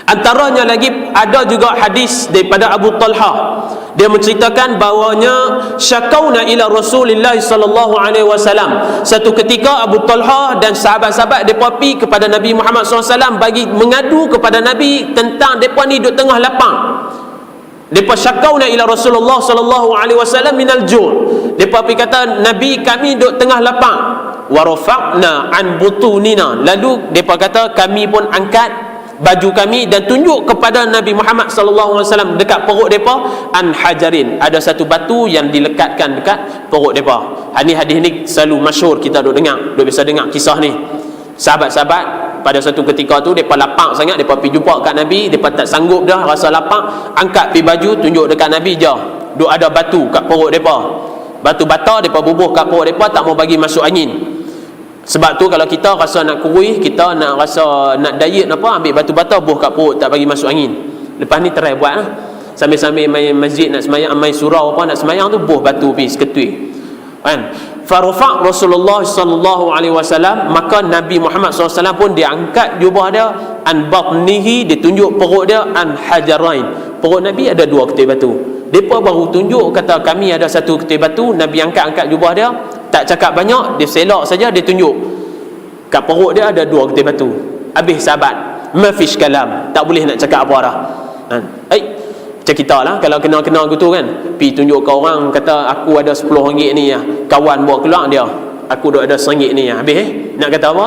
Antaranya lagi ada juga hadis daripada Abu Talha. Dia menceritakan bahawanya syakauna ila Rasulillah sallallahu alaihi wasallam. Satu ketika Abu Talha dan sahabat-sahabat depa pergi kepada Nabi Muhammad SAW bagi mengadu kepada Nabi tentang depa ni duduk tengah lapang. Depa syakauna ila Rasulullah sallallahu alaihi wasallam minal ju'. Depa pergi kata, Nabi kami duduk tengah lapang. Wa rafa'na an butunina. Lalu depa kata kami pun angkat baju kami dan tunjuk kepada Nabi Muhammad sallallahu alaihi wasallam dekat perut depa an hajarin, ada satu batu yang dilekatkan dekat perut depa. Hadis ni selalu masyhur, kita duk biasa dengar kisah ni. Sahabat-sahabat pada satu ketika tu depa lapang sangat, depa pergi jumpa kat Nabi, depa tak sanggup dah, rasa lapang, angkat pi baju tunjuk dekat Nabi, je duk ada batu kat perut depa. Batu bata depa bubuh kat perut depa, tak mau bagi masuk angin. Sebab tu kalau kita rasa nak kurus, kita nak rasa nak diet apa, ambil batu bata buh kat perut, tak bagi masuk angin. Lepas ni try buat lah. Sambil-sambil main masjid nak semayang, main surau apa nak semayang tu, buh batu pergi seketui. Kan? Farufa' Rasulullah sallallahu alaihi wasallam, maka Nabi Muhammad SAW pun dia angkat jubah dia an batnihi, dia tunjuk perut dia an hajarain. Perut Nabi ada dua ketul batu. Depa baru tunjuk kata kami ada satu ketul batu. Nabi angkat jubah dia, tak cakap banyak, dia selak saja, dia tunjuk kat perut dia ada dua ketul batu. Habis sahabat, mafish kalam, tak boleh nak cakap apa dah. Macam kita lah, kalau kenal-kenal gitu kan, pergi tunjuk ke orang, kata aku ada RM10 ni ya, kawan bawa keluar dia, aku dah ada RM1 ni ya, habis nak kata apa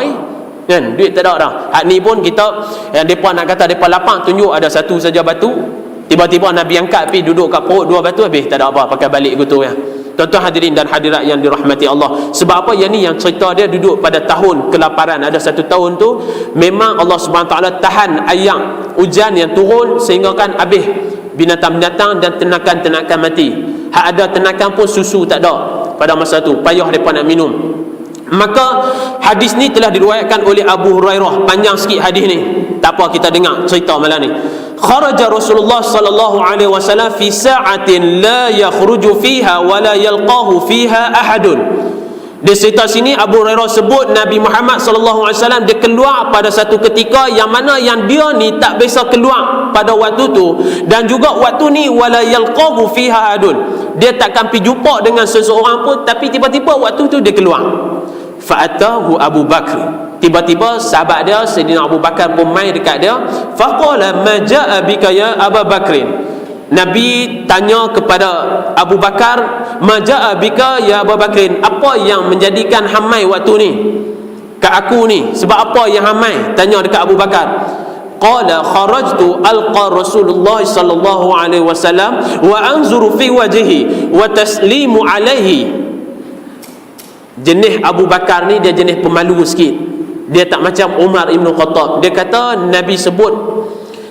kan, duit tak ada dah. Hak ni pun kita, yang mereka nak kata mereka lapang, tunjuk ada satu saja batu, tiba-tiba Nabi angkat pergi duduk kat perut dua batu, habis tak ada apa, pakai balik gitu ya. Tuan-tuan hadirin dan hadirat yang dirahmati Allah. Sebab apa? Yang ni yang cerita dia duduk pada tahun kelaparan. Ada satu tahun tu memang Allah SWT tahan air hujan yang turun sehingga kan habis binatang-binatang dan ternakan-ternakan mati. Hak ada ternakan pun susu tak ada pada masa tu, payah mereka nak minum. Maka hadis ni telah diriwayatkan oleh Abu Hurairah. Panjang sikit hadis ni, tak apa kita dengar cerita malam ni. Kharaja Rasulullah sallallahu alaihi wasallam fi sa'atin la yakhruju fiha wa la yalqahu fiha ahadun. Di cerita sini Abu Hurairah sebut Nabi Muhammad SAW dia keluar pada satu ketika yang mana yang dia ni tak biasa keluar pada waktu tu, dan juga waktu ni wala yalqahu fiha adun, dia takkan pergi jumpa dengan seseorang pun, tapi tiba-tiba waktu tu dia keluar. Fa'atahu Abu Bakr, tiba-tiba sahabat dia Sayyidina Abu Bakar pun mai dekat dia. Faqala ma ja'a bika ya Abu Bakrin, Nabi tanya kepada Abu Bakar, maja'a bika ya Abu Bakrin, apa yang menjadikan hamai waktu ni kat aku ni, sebab apa yang hamai? Tanya dekat Abu Bakar. Qala kharajtu alqa Rasulullah sallallahu alaihi wasallam wa anzuru fi wajhihi wa taslimu alaihi. Jenis Abu Bakar ni dia jenis pemalu sikit, dia tak macam Umar Ibn Khattab. Dia kata Nabi sebut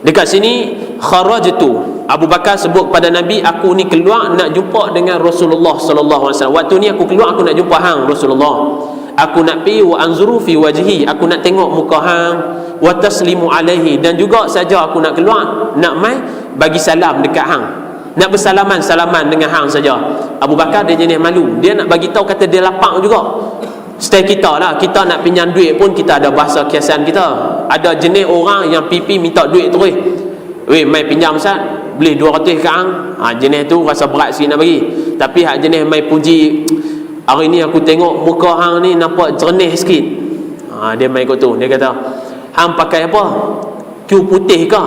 dekat sini kharajtu, Abu Bakar sebut pada Nabi, aku ni keluar nak jumpa dengan Rasulullah sallallahu alaihi wasallam. Waktu ni aku keluar, aku nak jumpa hang Rasulullah. Aku nak pergi wa anzuru fi wajhi, aku nak tengok muka hang, wa taslimu alaihi, dan juga saja aku nak keluar nak mai bagi salam dekat hang, nak bersalaman-salaman dengan hang saja. Abu Bakar dia jenis malu, dia nak bagi tahu kata dia lapang juga. Style kita lah, kita nak pinjam duit pun kita ada bahasa kiasan kita. Ada jenis orang yang pipi minta duit terus. Weh, mai pinjam Ustaz, boleh 200 ke hang? Jenis tu rasa berat sikit nak bagi. Tapi hak jenis mai puji, hari ni aku tengok muka hang ni nampak jernih sikit. Dia mai ikut tu. Dia kata, hang pakai apa? Ku putih ke?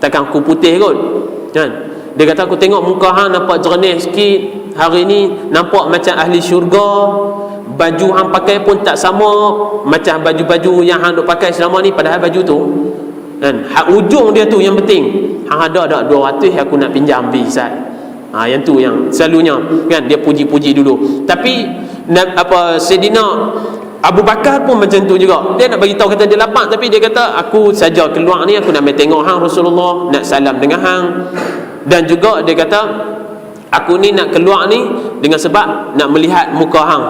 Takkan ku putih kot, kan? Dia kata aku tengok muka hang nampak jernih sikit, hari ni nampak macam ahli syurga. Baju hang pakai pun tak sama macam baju-baju yang hang duk pakai selama ni. Padahal baju tu kan, hak ujung dia tu yang penting. Hang ada tak 200 aku nak pinjam bi Ustaz. Yang tu yang selalunya kan dia puji-puji dulu. Tapi Sayyidina Abu Bakar pun macam tu juga. Dia nak bagi tahu kata dia lapang, tapi dia kata aku saja keluar ni aku nak mai tengok hang Rasulullah, nak salam dengan hang, dan juga dia kata aku ni nak keluar ni dengan sebab nak melihat muka hang.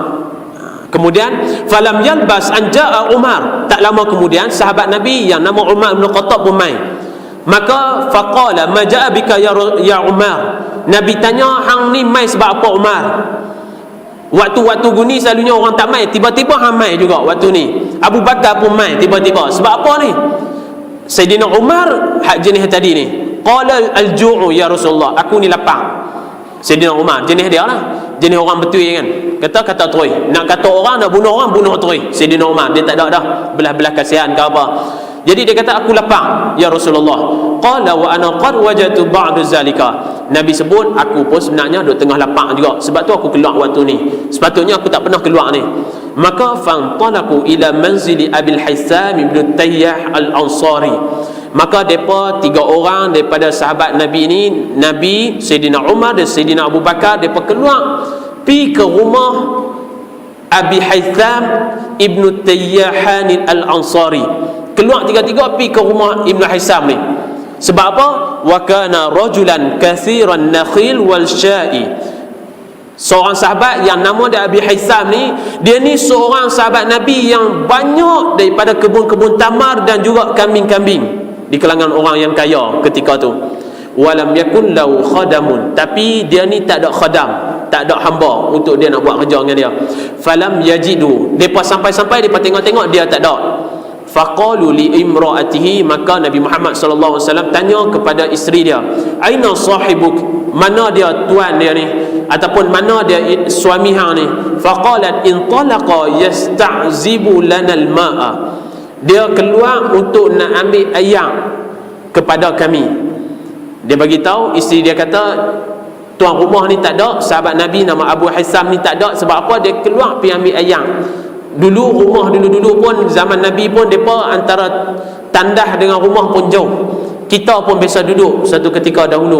Kemudian falam yalbas an jaa Umar, tak lama kemudian sahabat Nabi yang nama Umar bin Khattab pun mai. Maka faqala ma jaa bika ya Umar, Nabi tanya hang ni mai sebab apa Umar? Waktu-waktu guni selalunya orang tak mai, tiba-tiba hang mai juga waktu ni. Abu Bakar pun mai tiba-tiba, sebab apa ni? Sayyidina Umar hak jenis tadi ni, qala al-ju'u ya Rasulullah, aku ni lapar. Sayyidina Umar jenis dia lah, jenis orang betul kan, kata terus, nak kata orang nak bunuh orang, bunuh terus. Sayyidina Umar dia tak ada dah belah-belah kasihan ke apa. Jadi dia kata aku lapar ya Rasulullah. Qala wa ana qad wajadtu ba'd zalika, Nabi sebut aku pun sebenarnya duk tengah lapar juga, sebab tu aku keluar waktu ni, sepatutnya aku tak pernah keluar ni. Maka fantalaqu ila manzili Abil Haitham ibn Tayyah al-Ansari, maka depa 3 orang daripada sahabat Nabi ni, Nabi, Sayyidina Umar dan Sayyidina Abu Bakar, depa keluar pi ke rumah Abi Haitham ibn Tayyah al-Ansari. Keluar tiga-tiga pi ke rumah Ibn Haitham ni. Sebab apa? Wa kana rajulan kathiran nakhil wal sya'i, seorang sahabat yang nama dia Abi Haitham ni, dia ni seorang sahabat Nabi yang banyak daripada kebun-kebun tamar dan juga kambing-kambing di kalangan orang yang kaya ketika tu. Walam yakun lahu khadamun, tapi dia ni tak ada khadam, tak ada hamba untuk dia nak buat kerja dengan dia. Falam yajidu, depa sampai-sampai depa tengok-tengok dia tak ada. Faqalu li imraatihi, maka Nabi Muhammad sallallahu alaihi wasallam tanya kepada isteri dia, aina sahibuk, mana dia tuan dia ni, ataupun mana dia suami hang ni? Faqalat intalaqa yasta'zibu lana al-ma'a, dia keluar untuk nak ambil air kepada kami. Dia bagi tahu, isteri dia kata tuan rumah ni tak ada, sahabat Nabi nama Abu Haitham ni tak ada. Sebab apa? Dia keluar pergi ambil air. Dulu rumah dulu-dulu pun zaman Nabi pun depa antara tandah dengan rumah pun jauh. Kita pun biasa duduk satu ketika dahulu.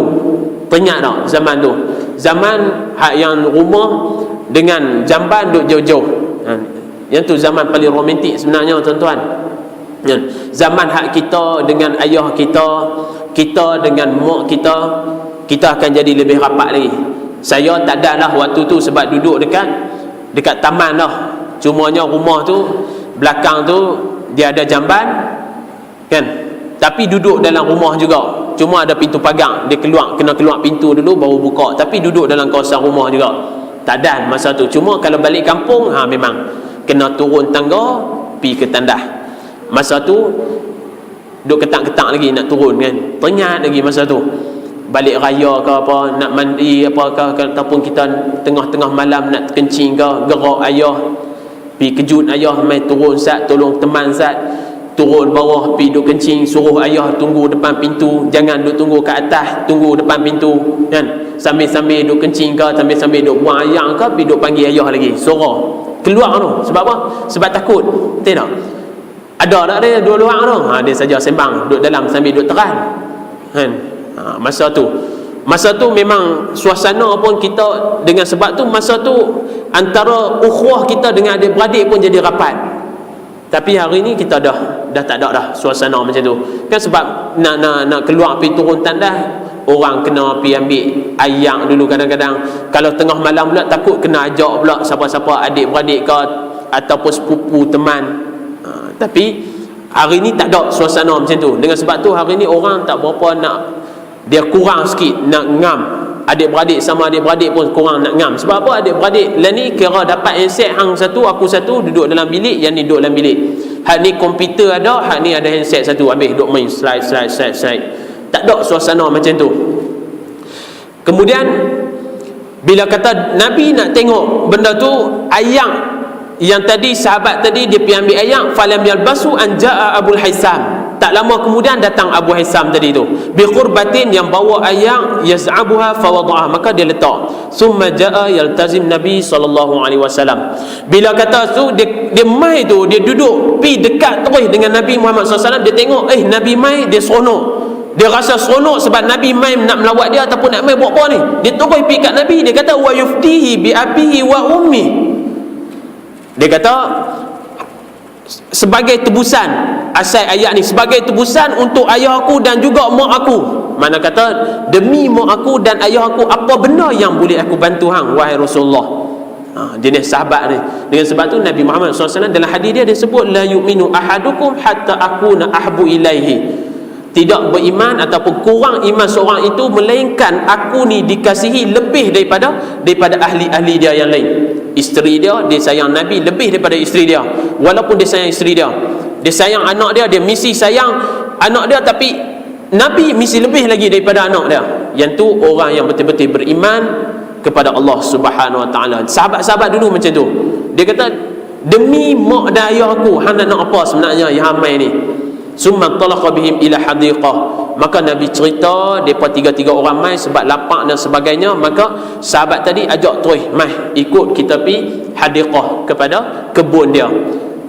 Penyak tak zaman tu? Zaman hak yang rumah dengan jamban duduk jauh-jauh. Yang tu zaman paling romantik sebenarnya tuan-tuan. Zaman hak kita dengan ayah kita, kita dengan mak kita, kita akan jadi lebih rapat lagi. Saya tak ada lah waktu tu sebab duduk dekat taman lah. Cumanya rumah tu belakang tu dia ada jamban kan, tapi duduk dalam rumah juga, cuma ada pintu pagar, dia kena keluar pintu dulu baru buka, tapi duduk dalam kawasan rumah juga. tadan masa tu. Cuma kalau balik kampung, memang kena turun tangga pi ke tandah. Masa tu duk ketak-ketak lagi nak turun kan, teringat lagi masa tu balik raya ke apa, nak mandi apa ke, ataupun kita tengah-tengah malam nak kencing ke, gerak ayah pi kejut ayah, mai turun sat, tolong teman sat, turun bawah pi duk kencing, suruh ayah tunggu depan pintu, jangan duk tunggu kat atas, tunggu depan pintu kan, sambil-sambil duk kencing ke, sambil-sambil duk buang air ke, pi duk panggil ayah lagi, suruh keluar tu. Sebab apa? Sebab takut. Betul tak? Ada tak dia dua orang tu? Dia saja sembang duduk dalam sambil duduk teran kan. Masa tu memang suasana pun kita, dengan sebab tu masa tu antara ukhuwah kita dengan adik-beradik pun jadi rapat. Tapi hari ni kita dah tak ada dah suasana macam tu kan. Sebab nak keluar pergi turun tandas, orang kena pergi ambil ayam dulu kadang-kadang. Kalau tengah malam pula takut kena ajak pula siapa-siapa adik-beradik ke ataupun sepupu teman. Tapi hari ni tak ada suasana macam tu. Dengan sebab tu hari ni orang tak berapa nak, dia kurang sikit nak ngam. Adik-beradik sama adik-beradik pun kurang nak ngam. Sebab apa? Adik-beradik lah ni kira dapat handset hang satu, aku satu, duduk dalam bilik, yang ni duduk dalam bilik. Hak ni komputer ada, hak ni ada handset satu, habis duduk main slide. Tak ada suasana macam tu. Kemudian bila kata Nabi nak tengok benda tu, ayam yang tadi sahabat tadi dia pergi ambil ayam, falam yalbasu an jaa Abul Haisam. Tak lama kemudian datang Abu Haisam tadi tu bi qurbatin, yang bawa ayam, yaz'abuha fa wada'ah, maka dia letak. Summa jaa yaltazim Nabi sallallahu alaihi wasallam. Bila kata tu dia mai tu, dia duduk pi dekat terus dengan Nabi Muhammad SAW. Dia tengok Nabi mai, dia seronok. Dia rasa seronok sebab Nabi mai nak melawat dia ataupun nak mai buat apa ni. Dia terus pi kat Nabi, dia kata wa yuftihi bi abihi wa ummi. Dia kata sebagai tebusan, asal ayat ni sebagai tebusan untuk ayah aku dan juga mak aku. Mana kata demi mak aku dan ayah aku, apa benda yang boleh aku bantu hang wahai Rasulullah. Jenis sahabat ni. Dengan sebab tu Nabi Muhammad SAW dalam hadis dia sebut la yu'minu ahadukum hatta akuna ahbu ilaihi. Tidak beriman ataupun kurang iman seorang itu melainkan aku ni dikasihi lebih daripada ahli-ahli dia yang lain. Isteri dia sayang Nabi lebih daripada isteri dia. Walaupun dia sayang isteri dia, dia sayang anak dia mesti sayang anak dia, tapi Nabi mesti lebih lagi daripada anak dia. Yang tu orang yang betul-betul beriman kepada Allah Subhanahu Wa Taala. Sahabat-sahabat dulu macam tu. Dia kata demi mak dan ayah aku, hang nak apa sebenarnya yang ramai ni. Summa talaqa bihim ila hadiqah. Maka Nabi cerita depa tiga-tiga orang mai sebab lapar dan sebagainya. Maka sahabat tadi ajak terus mai ikut kita pi hadiqah, kepada kebun dia.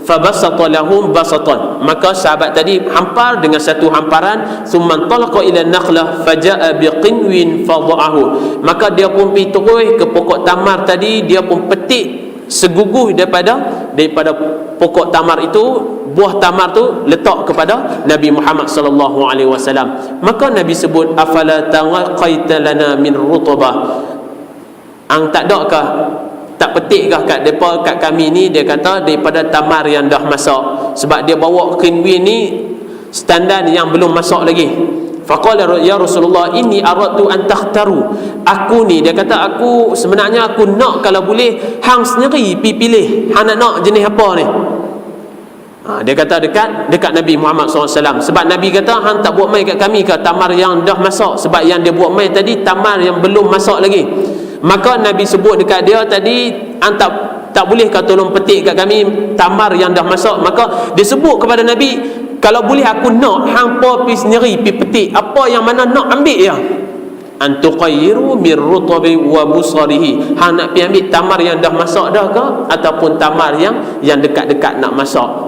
Fabasata lahum basatan. Maka sahabat tadi hampar dengan satu hamparan. Summa talaqa ila nakhlah faja'a biqinwin fadha'ahu. Maka dia pun pi terus ke pokok tamar tadi, dia pun petik seguguh daripada pokok tamar itu, buah tamar tu letak kepada Nabi Muhammad sallallahu alaihi wasallam. Maka Nabi sebut afala taqaita lana min rutbah. Ang tak adakah, tak petikkah kat depa, kat kami ni, dia kata daripada tamar yang dah masak. Sebab dia bawa kinwin ni standar yang belum masak lagi. Faqala ya Rasulullah inni aradtu an takhtaru. Aku ni, dia kata aku sebenarnya aku nak kalau boleh hang sendiri pi pilih hang nak jenis apa ni. Dia kata dekat Nabi Muhammad SAW. Sebab Nabi kata hang tak buat mai kat kami ke tamar yang dah masak. Sebab yang dia buat mai tadi tamar yang belum masak lagi. Maka Nabi sebut dekat dia tadi, hang tak boleh kau tolong petik kat kami tamar yang dah masak. Maka dia sebut kepada Nabi, kalau boleh aku nak hang pi sendiri pi petik apa yang mana nak ambil ya. Antuqayyiru mir rutabi wa busarihi. Hang nak pi ambil tamar yang dah masak dah ke ataupun tamar yang dekat-dekat nak masak.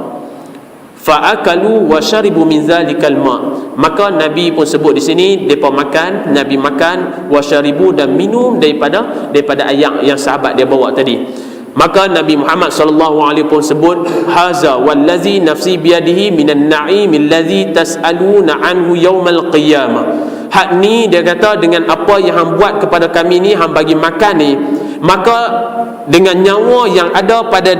Fa'akalu wa syaribu min zalikal ma'. Maka Nabi pun sebut di sini depa makan, Nabi makan, wa syaribu, dan minum daripada ayak yang sahabat dia bawa tadi. Maka Nabi Muhammad sallallahu alaihi wasallam pun sebut haza wallazi nafsi biyadihi minan na'im allazi tas'aluna anhu yaumal qiyamah. Hak ni dia kata dengan apa yang hang buat kepada kami ni, hang bagi makan ni, maka dengan nyawa yang ada pada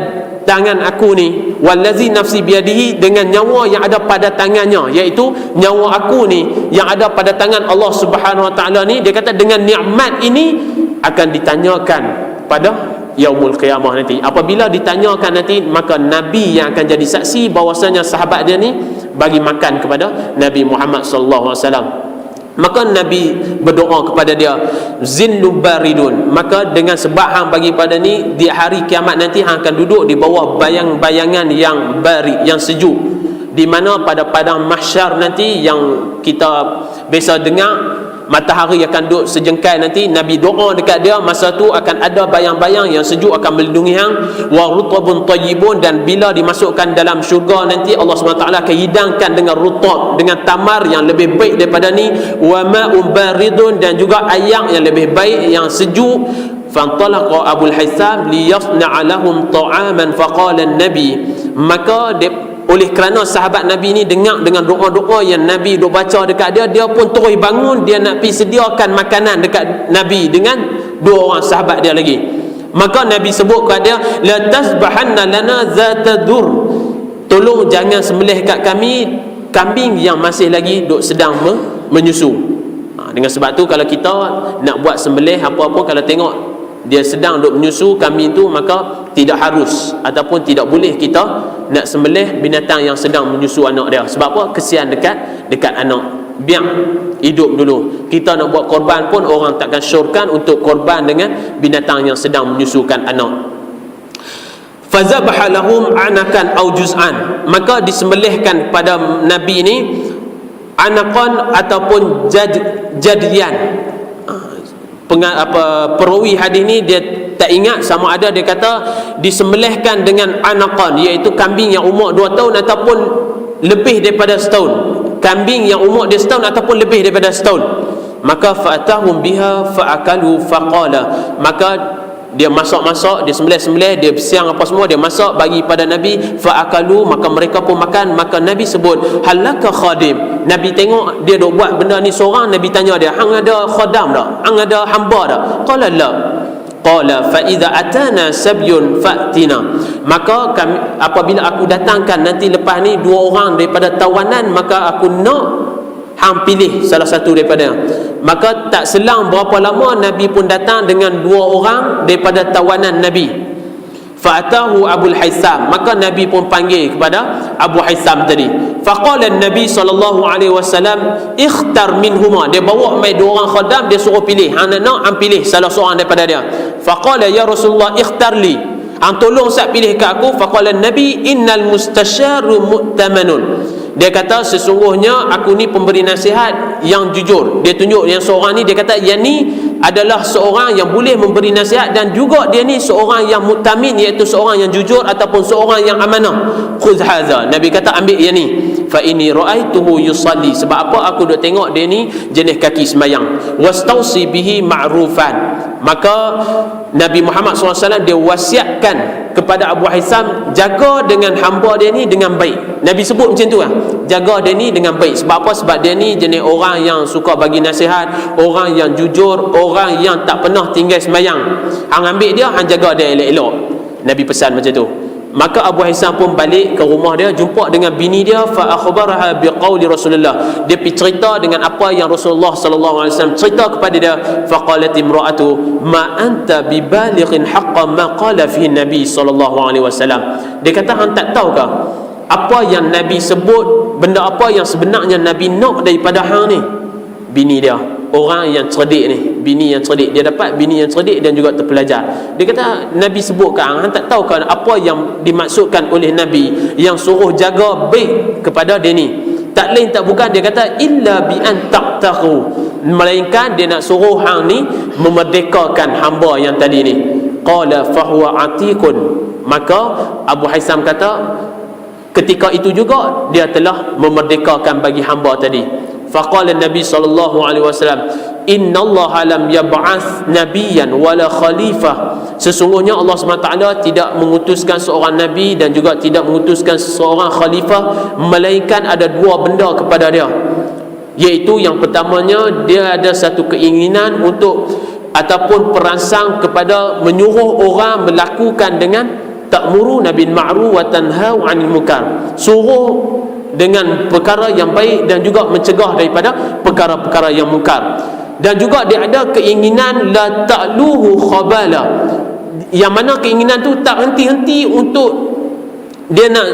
tangan aku ni, wallazi nafsi biyadihi, dengan nyawa yang ada pada tangannya, iaitu nyawa aku ni yang ada pada tangan Allah Subhanahu Wa Taala ni, dia kata dengan nikmat ini akan ditanyakan pada yaumul qiyamah nanti. Apabila ditanyakan nanti, maka Nabi yang akan jadi saksi bahwasanya sahabat dia ni bagi makan kepada Nabi Muhammad sallallahu alaihi wasallam. Maka Nabi berdoa kepada dia, zillu baridun, maka dengan sebab hang bagi pada ni, di hari kiamat nanti hang akan duduk di bawah bayang-bayangan yang barid, yang sejuk, di mana pada padang mahsyar nanti yang kita biasa dengar matahari akan duduk sejengkal nanti. Nabi doa dekat dia, masa tu akan ada bayang-bayang yang sejuk akan melindungi hang, wa rutabun tayyibun, dan bila dimasukkan dalam syurga nanti Allah SWT akan hidangkan dengan rutab, dengan tamar yang lebih baik daripada ni, wa ma'un baridun, dan juga air yang lebih baik, yang sejuk. Fantalaqa Abul Haytham liyasna'a lahum ta'aman faqala an-nabi, maka oleh kerana sahabat Nabi ni dengar dengan doa-doa yang Nabi duk baca dekat dia, dia pun terus bangun, dia nak pergi sediakan makanan dekat Nabi dengan dua orang sahabat dia lagi. Maka Nabi sebut kat dia, la tasbahanna lana zata dur, tolong jangan sembelih kat kami kambing yang masih lagi duk sedang menyusu. Dengan sebab tu kalau kita nak buat sembelih apa-apa, kalau tengok dia sedang duk menyusu kambing tu, maka tidak harus ataupun tidak boleh kita nak sembelih binatang yang sedang menyusu anak dia. Sebab apa? Kesian dekat anak. Biar hidup dulu. Kita nak buat korban pun orang takkan syorkan untuk korban dengan binatang yang sedang menyusukan anak. Fazabaha lahum anakan au juz'an, maka disembelihkan pada Nabi ini anakan ataupun jadian. Perawi hadis ni dia tak ingat sama ada dia kata disembelihkan dengan anakan, iaitu kambing yang umur 2 tahun ataupun lebih daripada setahun, kambing yang umur dia setahun ataupun lebih daripada setahun. Maka fa'atahum biha fa'akalu faqala, maka dia masak-masak, dia sembelih-sembelih, dia siang apa semua, dia masak bagi pada Nabi. Fa'akalu, maka mereka pun makan. Maka Nabi sebut, halaka khadim, Nabi tengok dia duk buat benda ni seorang. Nabi tanya dia, hang ada khadam tak? Hang ada hamba tak? Qala la. Qala fa idza atana sabyun fa'tina, maka kami, apabila aku datangkan nanti lepas ni 2 orang daripada tawanan, maka aku nak hang pilih salah satu daripada. Maka tak selang berapa lama Nabi pun datang dengan 2 orang daripada tawanan Nabi. Fa'atahu Abul Haytham, maka Nabi pun panggil kepada Abu Haytham tadi. Faqala Nabi sallallahu alaihi wasallam, ikhtar minhuma, dia bawa mai 2 orang khadam, dia suruh pilih, hang nak hang pilih salah seorang daripada dia. Faqala ya Rasulullah ikhtar li, hang tolong sat pilih kat aku. Faqala Nabi innal mustasyaru mu'tamanun, dia kata sesungguhnya aku ni pemberi nasihat yang jujur. Dia tunjuk yang seorang ni, dia kata yang ni adalah seorang yang boleh memberi nasihat, dan juga dia ni seorang yang mutamin, iaitu seorang yang jujur ataupun seorang yang amanah. Khudh hadza, Nabi kata ambil yang ni. Fa inni ra'aituhu yusalli, sebab apa? Aku duk tengok dia ni jenis kaki sembahyang. Wastausi bihi ma'rufan, maka Nabi Muhammad SAW dia wasiatkan kepada Abu Haytham, jaga dengan hamba dia ni dengan baik. Nabi sebut macam tu lah, jaga dia ni dengan baik. Sebab apa? Sebab dia ni jenis orang yang suka bagi nasihat, orang yang jujur, orang yang tak pernah tinggal sembahyang. Hang ambil dia, hang jaga dia elok-elok. Nabi pesan macam tu. Maka Abu Haytham pun balik ke rumah dia, jumpa dengan bini dia. Fa akhbaraha biqauli Rasulullah, dia pergi cerita dengan apa yang Rasulullah sallallahu alaihi wasallam cerita kepada dia. Faqalat imra'atu ma anta bibalighin haqqa ma qala fihi Nabi sallallahu alaihi wasallam, dia kata hang tak tahu ke apa yang Nabi sebut, benda apa yang sebenarnya Nabi nak daripada hang ni? Bini dia orang yang cerdik ni, bini yang cerdik, dia dapat bini yang cerdik dan juga terpelajar. Dia kata Nabi sebutkan, hang tak tahu kan apa yang dimaksudkan oleh Nabi yang suruh jaga baik kepada dia ni? Tak lain tak bukan, dia kata illa bi an taqtahu, melainkan dia nak suruh hang ni memerdekakan hamba yang tadi ni. Qala fa huwa atiqun, maka Abu Haytham kata ketika itu juga dia telah memerdekakan bagi hamba tadi. Faqala Nabi sallallahu alaihi wasallam, innallaha lam yab'ath nabiyyan wala khalifah, sesungguhnya Allah SWT tidak mengutuskan seorang nabi dan juga tidak mengutuskan seorang khalifah, melainkan ada 2 benda kepada dia. Iaitu yang pertamanya, dia ada satu keinginan untuk ataupun perangsang kepada menyuruh orang melakukan dengan ta'muruna bil ma'ruf wa tanhau 'anil munkar, suruh dengan perkara yang baik dan juga mencegah daripada perkara-perkara yang mungkar. Dan juga dia ada keinginan la ta'luhu khabala, yang mana keinginan tu tak henti-henti untuk dia nak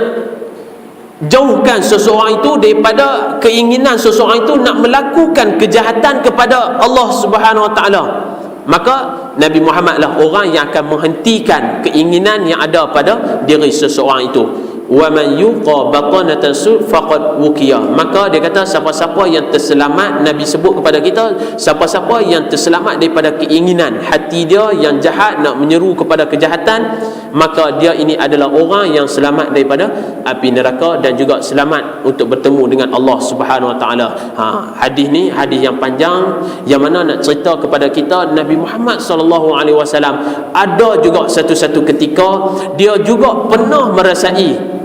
jauhkan seseorang itu daripada keinginan seseorang itu nak melakukan kejahatan kepada Allah Subhanahu Wa Taala. Maka Nabi Muhammad lah orang yang akan menghentikan keinginan yang ada pada diri seseorang itu. Wa man yuqa batanatan su faqad wuqiya. Maka dia kata siapa-siapa yang terselamat, Nabi sebut kepada kita, siapa-siapa yang terselamat daripada keinginan hati dia yang jahat nak menyeru kepada kejahatan, maka dia ini adalah orang yang selamat daripada api neraka dan juga selamat untuk bertemu dengan Allah Subhanahu Wa Taala. Hadis ni hadis yang panjang yang mana nak cerita kepada kita Nabi Muhammad sallallahu alaihi wasallam ada juga satu-satu ketika dia juga pernah merasai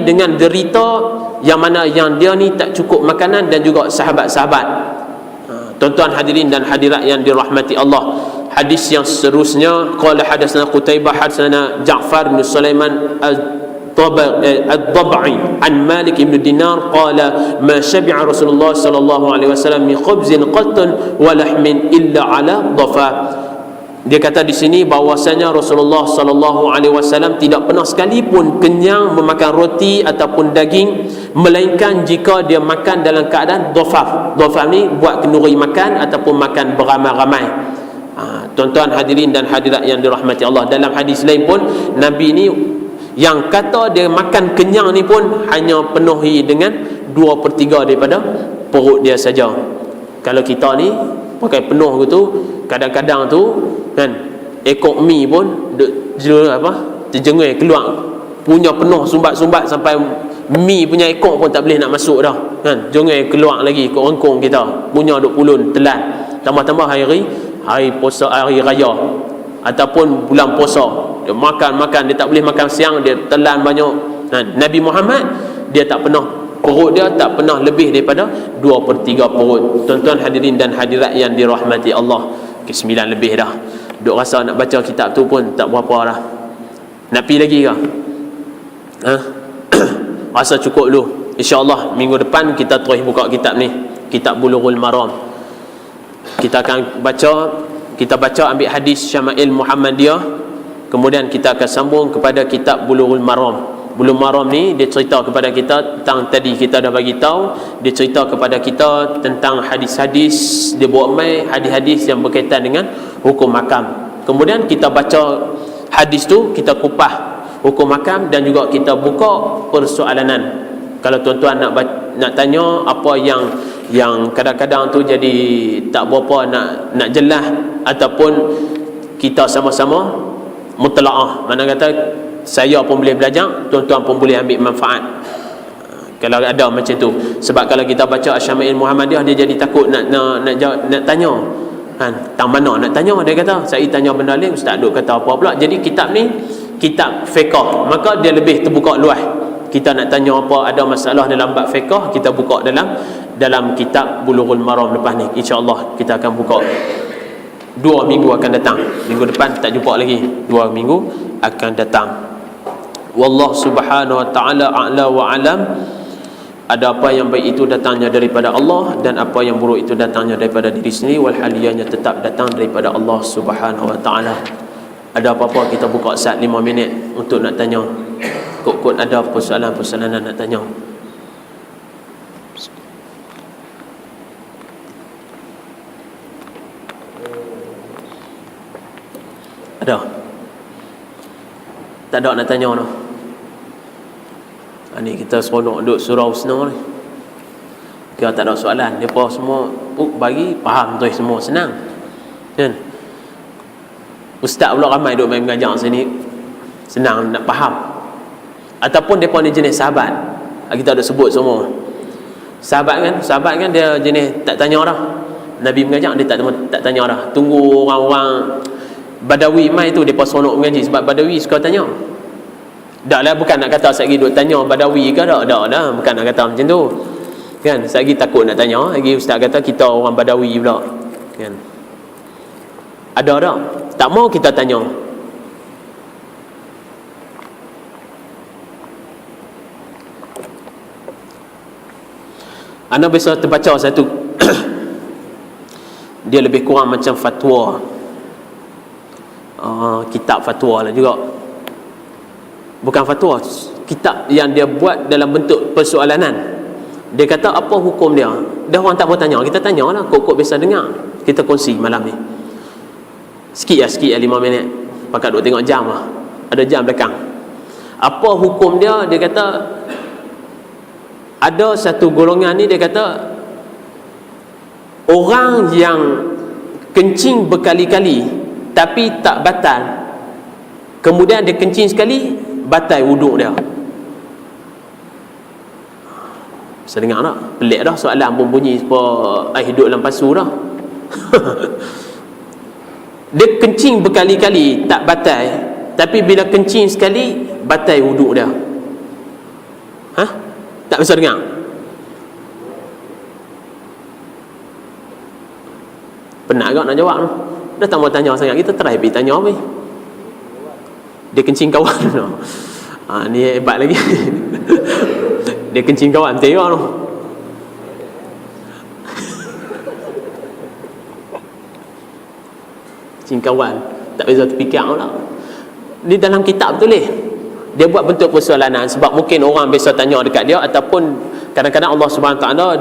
dengan derita yang mana yang dia ni tak cukup makanan dan juga sahabat-sahabat. Tuan-tuan hadirin dan hadirat yang dirahmati Allah, hadis yang seterusnya qala hadatsana Qutaibah hadatsana Ja'far bin Sulaiman الضبعي عن مالك بن دينار قال ما شبع رسول الله صلى الله عليه وسلم من خبز قط ولحم إلا على ضفا. Dia kata di sini bahwasanya Rasulullah sallallahu alaihi wasallam tidak pernah sekalipun kenyang memakan roti ataupun daging melainkan jika dia makan dalam keadaan dhafaf. Dhafaf ni buat kenduri makan ataupun makan beramai-ramai. Tuan-tuan hadirin dan hadirat yang dirahmati Allah, dalam hadis lain pun Nabi ni yang kata dia makan kenyang ni pun hanya penuhi dengan 2/3 daripada perut dia saja. Kalau kita ni pakai penuh gitu, kadang-kadang tu kan ekor mi pun terjengui keluar, punya penuh sumbat-sumbat sampai mi punya ekor pun tak boleh nak masuk dah kan, jengui keluar lagi ke rengkung kita, punya duk pulun telan. Tambah-tambah hari puasa, hari raya ataupun bulan puasa, dia makan dia tak boleh makan siang, dia telan banyak. Nabi Muhammad dia tak pernah, perut dia tak pernah lebih daripada 2/3 perut. Tuan-tuan hadirin dan hadirat yang dirahmati Allah, ke 9 lebih dah. Duk rasa nak baca kitab tu pun tak berapa dah. Nak pi lagi ke? Rasa cukup dulu. InsyaAllah minggu depan kita terus buka kitab ni, kitab Bulughul Maram. Kita akan baca ambil hadis Syama'il Muhammadiyah, kemudian kita akan sambung kepada kitab Bulughul Maram. Bulughul Maram ni dia cerita kepada kita tentang, tadi kita dah bagi tahu, dia cerita kepada kita tentang hadis-hadis, dia buat mai hadis-hadis yang berkaitan dengan hukum makam. Kemudian kita baca hadis tu, kita kupah hukum makam dan juga kita buka persoalanan. Kalau tuan-tuan nak tanya apa yang kadang-kadang tu jadi tak berapa nak jelas, ataupun kita sama-sama mutlaah, mana kata saya pun boleh belajar, tuan-tuan pun boleh ambil manfaat kalau ada macam tu. Sebab kalau kita baca Asyama'il Muhammadiyah, dia jadi takut nak tanya kan, tang mana nak tanya, dia kata saya tanya benda lain, ustaz duk kata apa pula. Jadi kitab ni kitab fiqh, maka dia lebih terbuka luas. Kita nak tanya apa, ada masalah dalam bab fiqh, kita buka dalam kitab Bulughul Maram lepas ni. InsyaAllah kita akan buka 2 minggu akan datang. Minggu depan tak jumpa lagi, 2 minggu akan datang. Wallahu subhanahu wa ta'ala a'la wa alam. Ada apa yang baik itu datangnya daripada Allah, dan apa yang buruk itu datangnya daripada diri sendiri. Walhaliyahnya tetap datang daripada Allah subhanahu wa ta'ala. Ada apa-apa kita buka saat 5 minit untuk nak tanya. Kok ada persoalan-persoalan nak tanya. Ada? Tak ada nak tanya no. Ni kita seronok duduk surau Husna ni. Kita tak ada soalan, depa semua bagi faham tu semua, senang. Kan? Ustaz pula ramai duk main mengajar sini, senang nak faham. Ataupun depa ni jenis sahabat. Kita ada sebut semua. Sahabat kan dia jenis tak tanya dah. Nabi mengajar dia tak tanya dah. Tunggu orang-orang Badawi mai tu depa seronok mengaji, sebab Badawi suka tanya. Dak lah, bukan nak kata saya duk tanya Badawi ke dak dah, bukan nak kata macam tu. Kan, saya takut nak tanya, lagi ustaz kata kita orang Badawi pula. Kan. Ada dak? Tak mau kita tanya. Anda bisa terbaca satu dia lebih kurang macam fatwa. kitab fatwa lah juga. Bukan fatwa, kitab yang dia buat dalam bentuk persoalanan. Dia kata apa hukum dia. Dah orang tak mau tanya, kita tanya lah, kok biasa dengar. Kita kongsi malam ni. Sikit lah 5 minit. Pakat duk tengok jam lah. Ada jam belakang. Apa hukum dia? Dia kata ada satu golongan ni, dia kata orang yang kencing berkali-kali tapi tak batal, kemudian dia kencing sekali, batal wuduk dia. Saya dengar tak? Pelik dah soalan pun bunyi sebab air hidup dalam pasu dah. Dia kencing berkali-kali tak batal, tapi bila kencing sekali batal wuduk dia. Tak bisa dengar? Penat agak nak jawab tu. Dah tak mau tanya sangat, kita try pergi tanya apa. Dia kencing kawan tu. Ni hebat lagi. Dia kencing kawan tengok tu. Kencing kawan tak bisa terfikir lah. Di dalam kitab tu dia buat bentuk persoalanan sebab mungkin orang biasa tanya dekat dia, ataupun kadang-kadang Allah Subhanahu Taala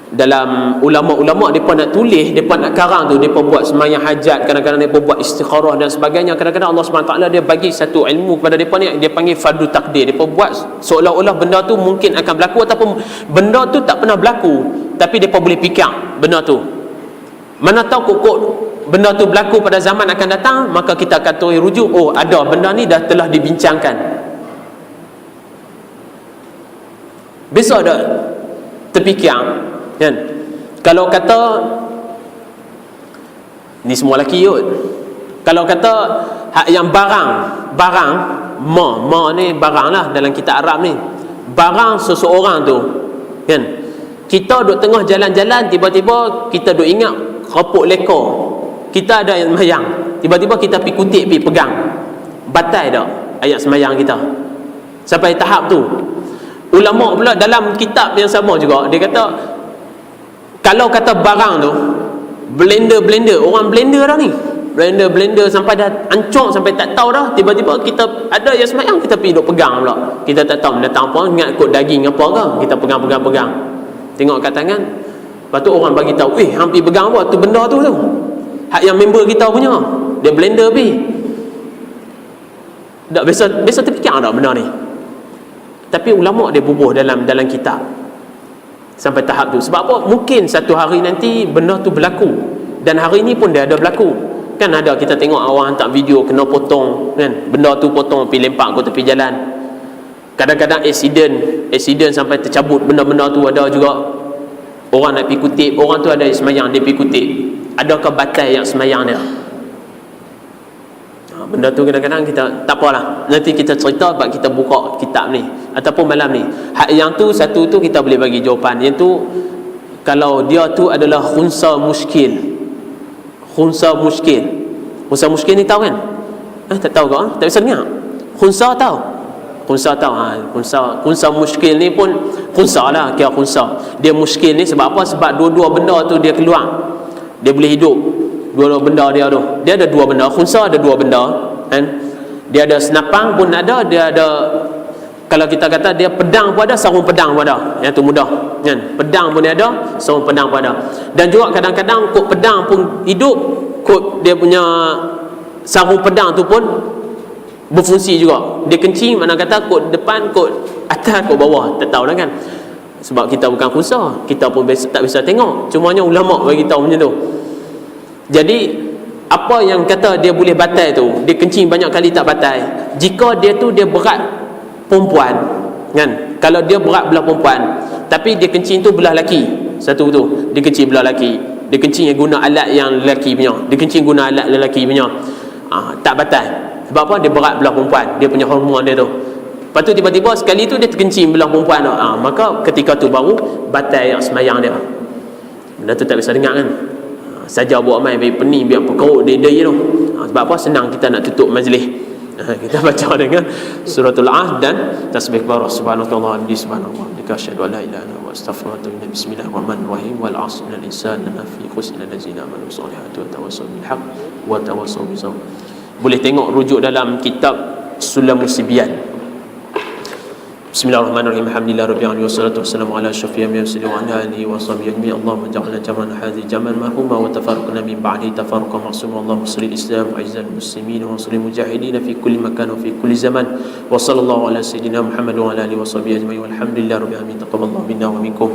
dalam ulama-ulama depa nak tulis, depa nak karang tu, depa buat sembahyang hajat, kadang-kadang depa buat istikharah dan sebagainya. Kadang-kadang Allah Subhanahu Taala dia bagi satu ilmu kepada depa ni, dia panggil fardu takdir. Depa buat seolah-olah benda tu mungkin akan berlaku, ataupun benda tu tak pernah berlaku, tapi depa boleh fikir benda tu. Mana tahu kok benda tu berlaku pada zaman akan datang, maka kita akan terus rujuk, oh ada benda ni dah telah dibincangkan. Besok dah terfikir kan, kalau kata ni semua lelaki kot, kalau kata hak yang barang ma ni barang lah dalam kitab Arab ni, barang seseorang tu kan, kita duduk tengah jalan-jalan, tiba-tiba kita duduk ingat kerapuk lekor, kita ada ayat semayang, tiba-tiba kita pergi kutip, pergi pegang, batal tak ayat semayang kita sampai tahap tu. Ulama pula dalam kitab yang sama juga, dia kata kalau kata barang tu blender, orang blender dah ni, blender sampai dah ancur, sampai tak tahu dah, tiba-tiba kita ada ayat semayang, kita pergi duk pegang pula, kita tak tahu datang apa, ingat kot daging apa ke, kita pegang, tengok kat tangan, lepas tu orang bagi tahu, hampir pegang apa tu benda tu hak yang member kita punya, dia blender pi. Tak biasa terfikir tak benda ni, tapi ulama dia bubuh dalam kitab sampai tahap tu. Sebab apa? Mungkin satu hari nanti benda tu berlaku, dan hari ni pun dia ada berlaku kan. Ada kita tengok orang hantar video kena potong kan, benda tu potong pergi lempak ke tepi jalan. Kadang-kadang accident sampai tercabut benda-benda tu ada juga. Orang nak pergi kutip, orang tu ada semayang, dia pergi kutip, adakah batal yang semayang dia? Benda tu kadang-kadang kita tak apalah, nanti kita cerita sebab kita buka kitab ni ataupun malam ni. Hak yang tu satu tu kita boleh bagi jawapan. Yang tu kalau dia tu adalah khunsa muskil ni tahu kan? Tak tahu ke? Tak bisa dengar. Khunsa tahu. Khunsa muskil ni pun khunsa lah, kira khunsa. Dia muskil ni sebab apa? Sebab dua-dua benda tu dia keluar, dia boleh hidup. Dua-dua benda dia tu, dia ada dua benda. Khunsa ada dua benda kan? Dia ada senapang pun ada, dia ada, kalau kita kata dia pedang pun ada, sarung pedang pun ada. Yang tu mudah kan? Pedang pun dia ada, sarung pedang pun ada. Dan juga kadang-kadang kod pedang pun hidup, kod dia punya sarung pedang tu pun berfungsi juga. Dia kencing, mana kata kod depan, kod atas, kod bawah, tak tahu lah kan. Sebab kita bukan khunsa, kita pun tak bisa tengok, cumanya ulama bagi tahu macam tu. Jadi apa yang kata dia boleh batal tu, dia kencing banyak kali tak batal, jika dia tu dia berat perempuan kan. Kalau dia berat belah perempuan tapi dia kencing tu belah lelaki, satu tu dia kencing belah lelaki, dia kencing guna alat yang lelaki punya, dia kencing guna alat lelaki punya, tak batal. Sebab apa? Dia berat belah perempuan, dia punya hormon dia tu. Lepas tu tiba-tiba sekali tu dia terkencing belah perempuan tu, maka ketika tu baru batal yang semayang dia. Benda tu tak bisa dengar kan. Saja buat main bagi pening, biar perkerut dia tu. Sebab apa? Senang kita nak tutup majlis. Kita baca dengan suratul Ahd dan tasbih kepada subhanallah di subhanallah. Asyhadu an la ilaha illallah wa astaghfiruka. Bismillahirrahmanirrahim. Wal 'asri innal insana lafi khusr illa allazina amanu wa salihati wa tawassaw bil haqq wa tawassaw bis sabr. Boleh tengok rujuk dalam kitab Sulamus Sibyan. Bismillahirrahmanirrahim. Alhamdulillah rabbil alamin wassalatu wassalamu ala asyrafil anbiya'i wa ala alihi wa sahbihi ajma'in. Allahumma ja'alna jam'an hadhihi jam'an marhuma wa tafarraqna min ba'di tafarruqan ma'suma. Allahumma salli al-islam wa izzal muslimin wa salli mujahidin fi kulli makan wa fi kulli zaman. Wa sallallahu ala sayyidina Muhammad wa ala alihi wa sahbihi ajma'in. Walhamdulillah rabbil alamin. Taqabbalallahu minna wa minkum.